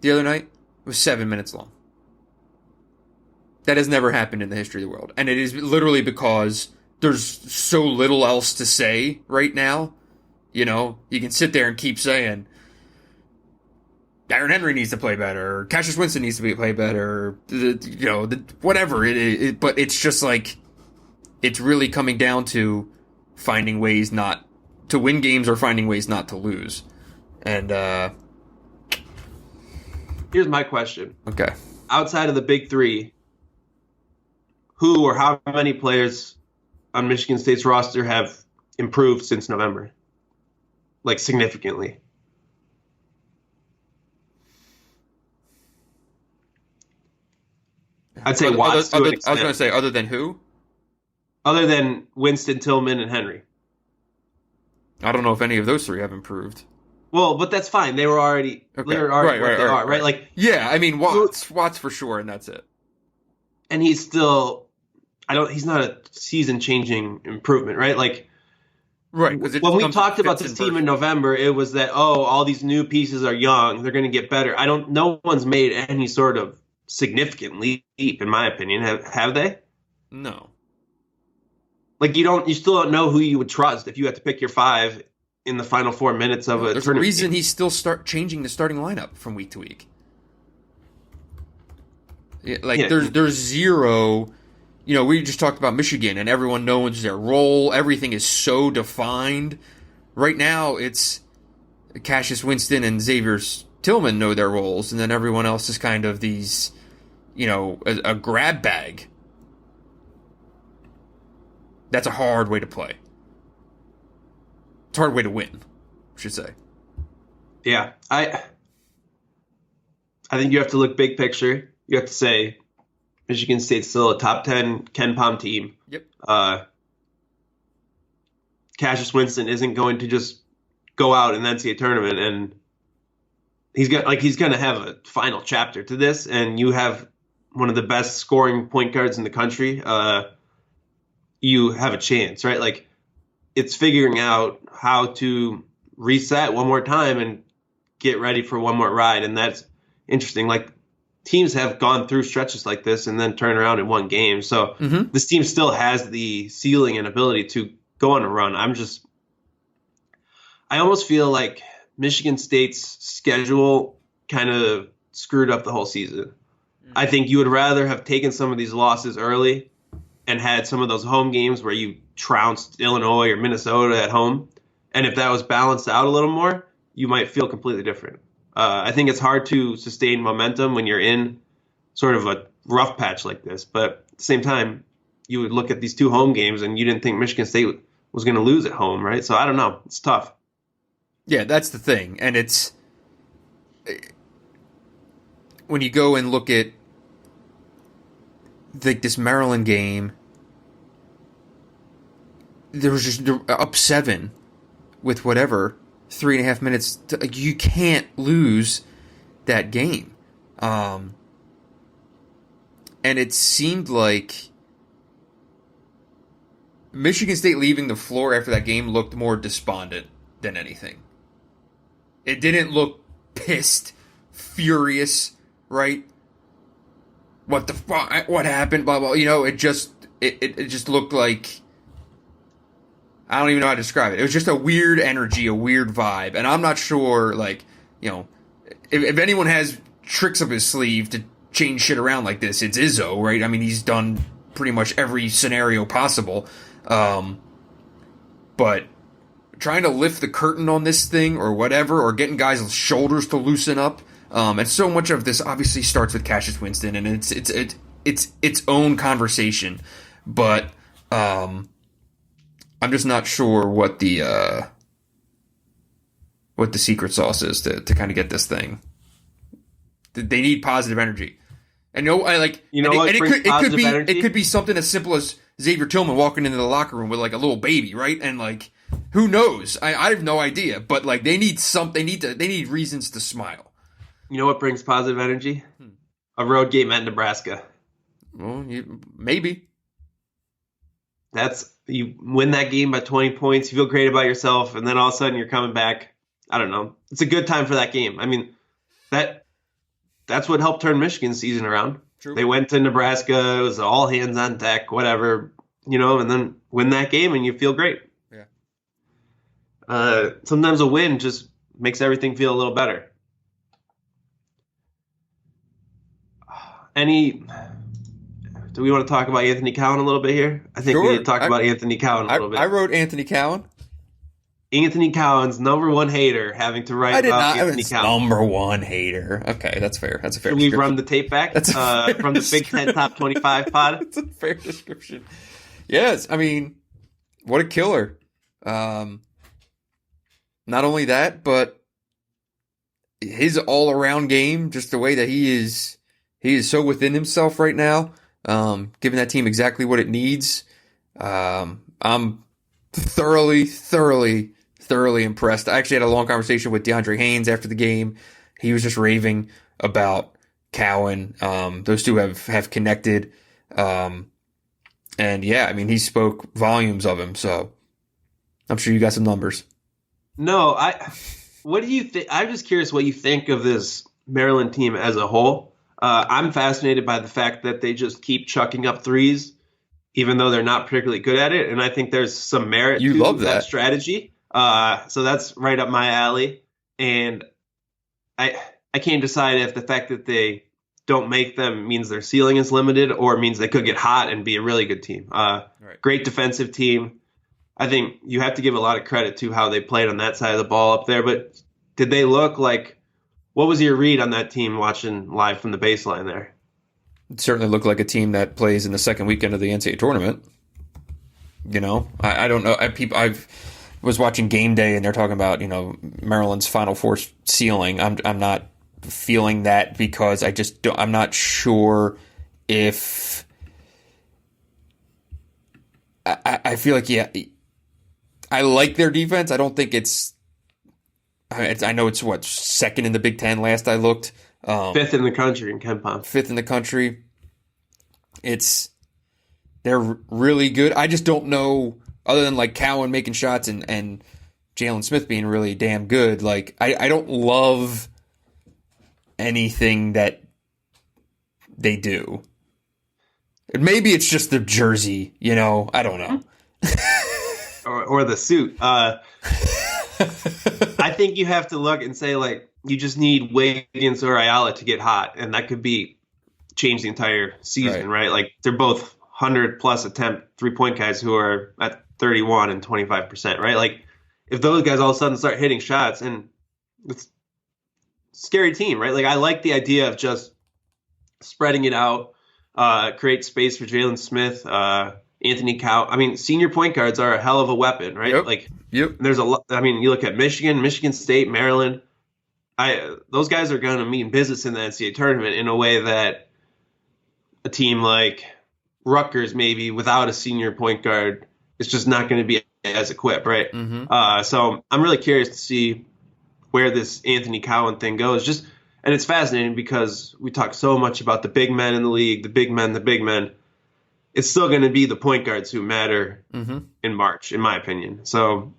the other night was 7 minutes long. That has never happened in the history of the world, and it is literally because there's so little else to say right now. You know, you can sit there and keep saying Darren Henry needs to play better, or Cassius Winston needs to play better, whatever. But it's just like, it's really coming down to finding ways not to win games or finding ways not to lose. And
here's my question.
Okay.
Outside of the big three, who or how many players on Michigan State's roster have improved since November? Like, significantly? I'd say Watts to an extent.
I was going to say, other than who?
Other than Winston, Tillman, and Henry.
I don't know if any of those three have improved.
Well, but that's fine. They were already, right? Like,
yeah, I mean, Watts for sure, and that's it.
And he's still, he's not a season-changing improvement, right? Like,
right.
When we talked about this team in November, it was that, all these new pieces are young, they're going to get better. No one's made any sort of significant leap, in my opinion. Have they?
No.
Like, you still don't know who you would trust if you had to pick your five in the final 4 minutes of a tournament.
There's a reason he's still changing the starting lineup from week to week. There's zero. You know, we just talked about Michigan, and everyone knows their role. Everything is so defined. Right now, it's Cassius Winston and Xavier Tillman know their roles, and then everyone else is kind of these, a grab bag. That's a hard way to play. It's a hard way to win, I should say.
Yeah, I think you have to look big picture. You have to say Michigan State's still a top 10 Ken Pom team.
Yep.
Cassius Winston isn't going to just go out in the NCAA tournament, and he's going to have a final chapter to this, and you have one of the best scoring point guards in the country. You have a chance, right? Like, it's figuring out how to reset one more time and get ready for one more ride, and that's interesting. Like, teams have gone through stretches like this and then turn around and won games. So This team still has the ceiling and ability to go on a run. I almost feel like Michigan State's schedule kind of screwed up the whole season. I think you would rather have taken some of these losses early and had some of those home games where you trounced Illinois or Minnesota at home. And if that was balanced out a little more, you might feel completely different. I think it's hard to sustain momentum when you're in sort of a rough patch like this. But at the same time, you would look at these two home games and you didn't think Michigan State was going to lose at home, right? So I don't know. It's tough.
Yeah, that's the thing. And it's when you go and look at this Maryland game, there was just up 7 with whatever 3.5 minutes. You can't lose that game. And it seemed like Michigan State leaving the floor after that game looked more despondent than anything. It didn't look pissed, furious, right? What the fuck? What happened? Blah blah. It just looked like, I don't even know how to describe it. It was just a weird energy, a weird vibe, and I'm not sure, if anyone has tricks up his sleeve to change shit around like this, it's Izzo, right? I mean, he's done pretty much every scenario possible, but trying to lift the curtain on this thing or whatever, or getting guys' shoulders to loosen up. And so much of this obviously starts with Cassius Winston, and it's its own conversation. But I'm just not sure what the secret sauce is to kind of get this thing. They need positive energy, and it could be something as simple as Xavier Tillman walking into the locker room with like a little baby, right? And like, who knows? I have no idea, but like they need reasons to smile.
You know what brings positive energy? A road game at Nebraska.
Well, maybe.
you win that game by 20 points, you feel great about yourself, and then all of a sudden you're coming back. I don't know. It's a good time for that game. I mean, that's what helped turn Michigan's season around.
True.
They went to Nebraska. It was all hands on deck, whatever, and then win that game and you feel great.
Yeah.
Sometimes a win just makes everything feel a little better. Do we want to talk about Anthony Cowan a little bit here? I think we need to talk about Anthony Cowan a little bit.
I wrote Anthony Cowan.
Anthony Cowan's number one hater having to write about Anthony Cowan.
Number one hater. Okay, that's fair. That's a fair
description. Can we run the tape back from the Big Ten Top 25 pod?
That's a fair description. Yes, I mean, what a killer. Not only that, but his all-around game, just the way that he is so within himself right now, giving that team exactly what it needs. I'm thoroughly impressed. I actually had a long conversation with DeAndre Haynes after the game. He was just raving about Cowan. Those two have connected. And yeah, I mean, he spoke volumes of him. So I'm sure you got some numbers.
No, what do you think? I'm just curious what you think of this Maryland team as a whole. I'm fascinated by the fact that they just keep chucking up threes, even though they're not particularly good at it. And I think there's some merit to that strategy. So that's right up my alley. And I can't decide if the fact that they don't make them means their ceiling is limited or means they could get hot and be a really good team.
Right.
Great defensive team. I think you have to give a lot of credit to how they played on that side of the ball up there. But did they look like – what was your read on that team watching live from the baseline there?
It certainly looked like a team that plays in the second weekend of the NCAA tournament. I don't know. I was watching Game Day and they're talking about Maryland's Final Four ceiling. I'm not feeling that because I'm not sure if I feel like I like their defense. I don't think I know it's second in the Big Ten last I looked.
Fifth in the country in KenPom.
Fifth in the country. They're really good. I just don't know, other than like Cowan making shots and Jalen Smith being really damn good. Like I don't love anything that they do. Maybe it's just the jersey, I don't know.
or the suit. I think you have to look and say, like, you just need Wiggins or Ayala to get hot, and that could change the entire season, right? Like, they're both 100-plus attempt three-point guys who are at 31 and 25%, right? Like, if those guys all of a sudden start hitting shots, and it's a scary team, right? Like, I like the idea of just spreading it out, create space for Jalen Smith, Anthony Cowan. I mean, senior point guards are a hell of a weapon, right?
Yep.
There's a lot. I mean, you look at Michigan State, Maryland. Those guys are going to mean business in the NCAA tournament in a way that a team like Rutgers, maybe without a senior point guard, is just not going to be as equipped, right?
Mm-hmm.
So I'm really curious to see where this Anthony Cowan thing goes. And it's fascinating because we talk so much about the big men in the league, the big men. It's still going to be the point guards who matter in March, in my opinion. So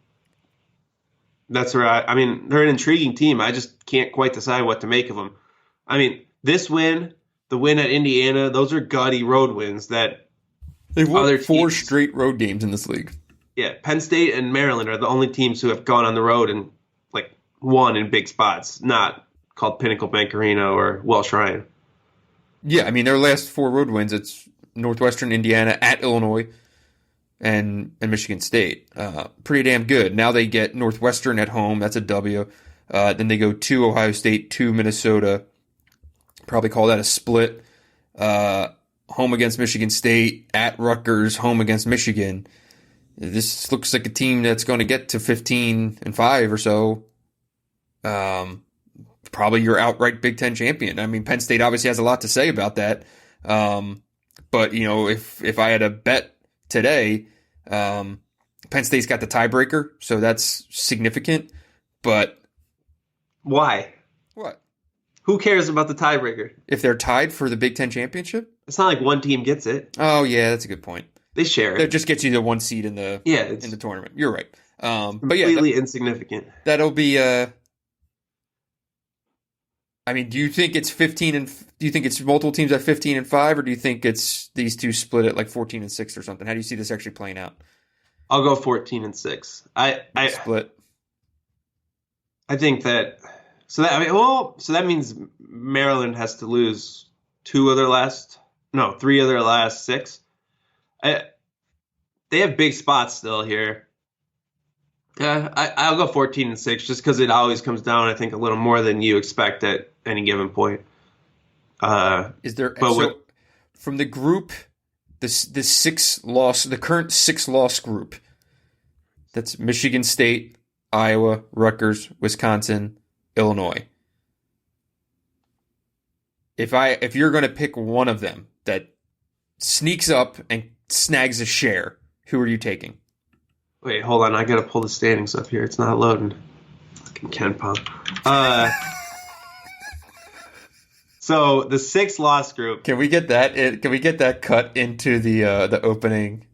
that's where they're an intriguing team. I just can't quite decide what to make of them. I mean, this win, the win at Indiana, those are gaudy road wins that
they've won 4 straight road games in this league.
Yeah, Penn State and Maryland are the only teams who have gone on the road and won in big spots, not called Pinnacle Bank Arena or Welsh Ryan.
Yeah, I mean, their last 4 road wins, it's Northwestern, Indiana, at Illinois, and Michigan State. Pretty damn good. Now they get Northwestern at home. That's a W. Then they go to Ohio State, to Minnesota. Probably call that a split. Home against Michigan State, at Rutgers, home against Michigan. This looks like a team that's going to get to 15-5 or so. Probably your outright Big Ten champion. I mean, Penn State obviously has a lot to say about that. But, if I had a bet today, Penn State's got the tiebreaker, so that's significant. But
why?
What?
Who cares about the tiebreaker?
If they're tied for the Big Ten championship?
It's not like one team gets it.
Oh, yeah, that's a good point.
They share
That
it.
just gets you the one seed in the
It's
in the tournament. You're right. But
completely insignificant.
that'll be. I mean, do you think it's 15 and do you think it's multiple teams at 15-5, or do you think it's these two split at like 14-6 or something? How do you see this actually playing out?
I'll go 14-6. I
Split.
I think that so that means Maryland has to lose 3 of their last 6. They have big spots still here. Yeah, I'll go 14-6 just because it always comes down, I think, a little more than you expect at any given point.
Is there from the group the current 6-loss group? That's Michigan State, Iowa, Rutgers, Wisconsin, Illinois. If you're going to pick one of them that sneaks up and snags a share, who are you taking?
Wait, hold on. I got to pull the standings up here. It's not loading. Fucking Ken Pom. So the 6-loss group.
Can we get that? Can we get that cut into the opening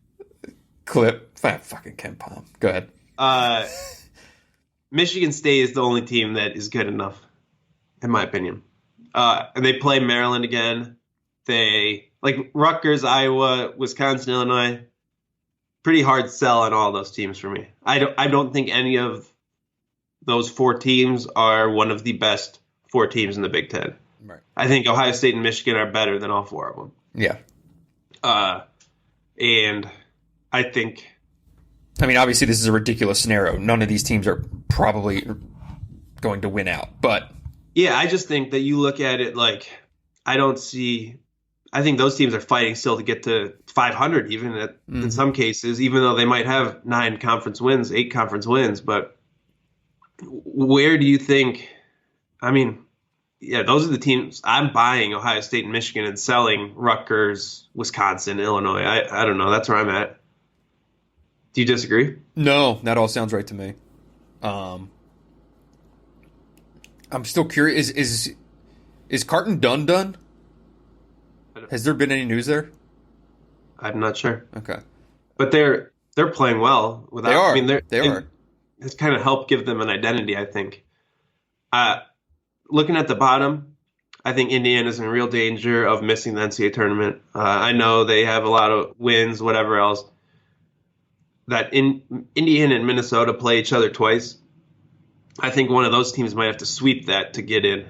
clip? Fucking Ken Pom. Go ahead.
Michigan State is the only team that is good enough, in my opinion. And they play Maryland again. They like Rutgers, Iowa, Wisconsin, Illinois. Pretty hard sell on all those teams for me. I don't think any of those 4 teams are one of the best 4 teams in the Big Ten.
Right.
I think Ohio State and Michigan are better than all 4 of them.
Yeah.
And I think.
I mean, obviously, this is a ridiculous scenario. None of these teams are probably going to win out, but.
Yeah, I just think that you look at it like I think those teams are fighting still to get to 500 even in some cases, even though they might have 9 conference wins, 8 conference wins. But where do you think – I mean, yeah, those are the teams. I'm buying Ohio State and Michigan and selling Rutgers, Wisconsin, Illinois. I don't know. That's where I'm at. Do you disagree?
No, that all sounds right to me. I'm still curious. Is Carton done? Has there been any news there?
I'm not sure.
Okay,
but they're playing well.
They are.
I mean,
they are.
It's kind of helped give them an identity, I think. Looking at the bottom, I think Indiana's in real danger of missing the NCAA tournament. I know they have a lot of wins, whatever else. That Indiana and Minnesota play each other twice. I think one of those teams might have to sweep that to get in.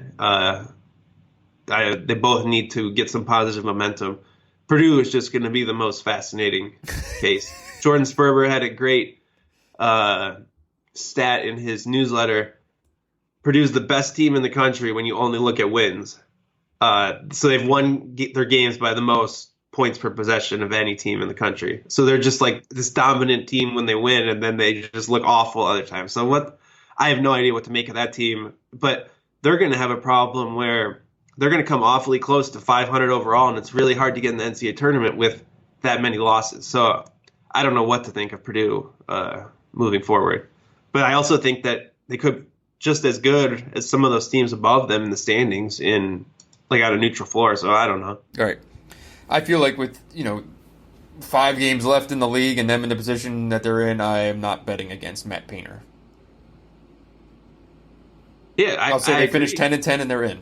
They both need to get some positive momentum. Purdue is just going to be the most fascinating case. Jordan Sperber had a great stat in his newsletter. Purdue's the best team in the country when you only look at wins. So they've won their games by the most points per possession of any team in the country. So they're just like this dominant team when they win, and then they just look awful other times. So I have no idea what to make of that team, but they're going to have a problem where they're going to come awfully close to 500 overall, and it's really hard to get in the NCAA tournament with that many losses. So I don't know what to think of Purdue moving forward. But I also think that they could just as good as some of those teams above them in the standings in like at a neutral floor. So I don't know.
All right. I feel like with 5 games left in the league and them in the position that they're in, I am not betting against Matt Painter.
Yeah,
I'll say they finished 10-10 and they're in.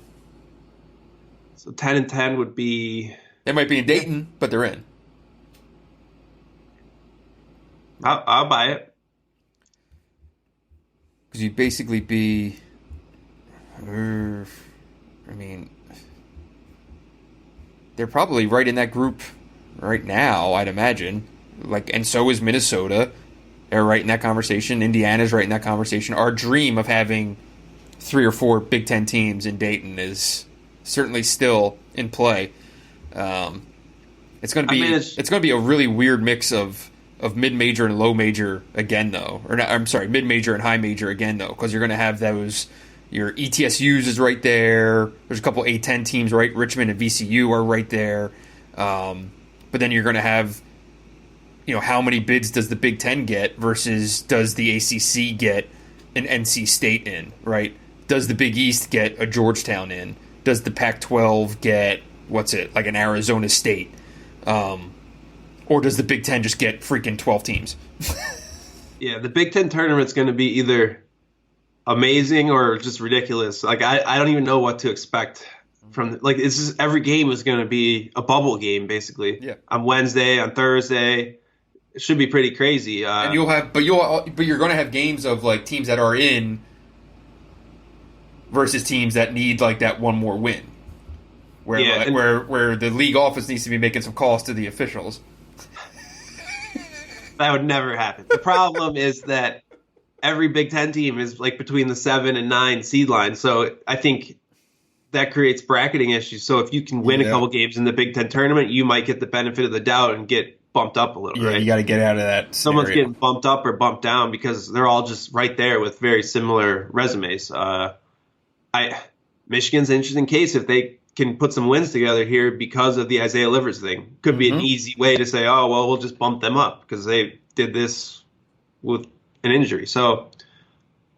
So 10-10 would be.
They might be in Dayton, but they're in.
I'll buy it.
Because you'd basically be. I mean, they're probably right in that group right now, I'd imagine. And so is Minnesota. They're right in that conversation. Indiana's right in that conversation. Our dream of having 3 or 4 Big Ten teams in Dayton is certainly still in play. It's going to be a really weird mix of mid-major and low-major again, though. Mid-major and high-major again, though, because you're going to have those. Your ETSUs is right there. There's a couple A-10 teams, right? Richmond and VCU are right there. But then you're going to have, how many bids does the Big Ten get versus does the ACC get an NC State in, right? Does the Big East get a Georgetown in? Does the Pac-12 get, like an Arizona State? Or does the Big Ten just get freaking 12 teams?
Yeah, the Big Ten tournament's going to be either amazing or just ridiculous. Like I don't even know what to expect from it's just every game is going to be a bubble game basically.
Yeah.
On Wednesday, on Thursday, it should be pretty crazy.
And you're going to have games of like teams that are in versus teams that need like that one more win. Where the league office needs to be making some calls to the officials.
That would never happen. The problem is that every Big Ten team is like between the 7 and 9 seed line. So I think that creates bracketing issues. So if you can win a couple games in the Big Ten tournament, you might get the benefit of the doubt and get bumped up a little.
Yeah,
right?
You got to get out of that.
Someone's getting bumped up or bumped down because they're all just right there with very similar resumes. Michigan's an interesting case if they can put some wins together here because of the Isaiah Livers thing. Could be an easy way to say, oh, well, we'll just bump them up because they did this with an injury. So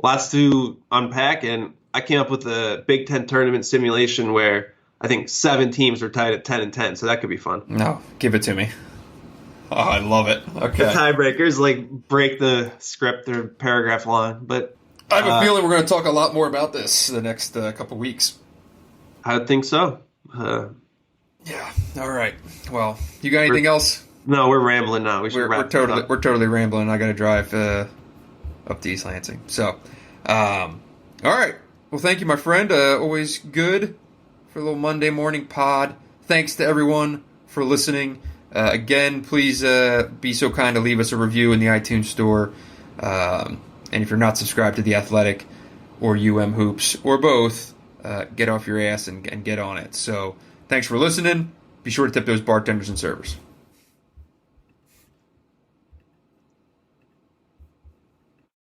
lots to unpack, and I came up with a Big Ten tournament simulation where I think 7 teams are tied at 10-10, so that could be fun.
No, give it to me. Oh, I love it. Okay.
The tiebreakers like break the script; they're paragraph long, but
I have a feeling we're going to talk a lot more about this the next couple weeks.
I would think so.
Yeah. All right. Well, you got anything else?
No, we're rambling now.
We're totally rambling. I got to drive up to East Lansing. So, all right. Well, thank you, my friend. Always good for a little Monday morning pod. Thanks to everyone for listening. Again, please be so kind to leave us a review in the iTunes store. And if you're not subscribed to The Athletic or Hoops or both, get off your ass and get on it. So thanks for listening. Be sure to tip those bartenders and servers.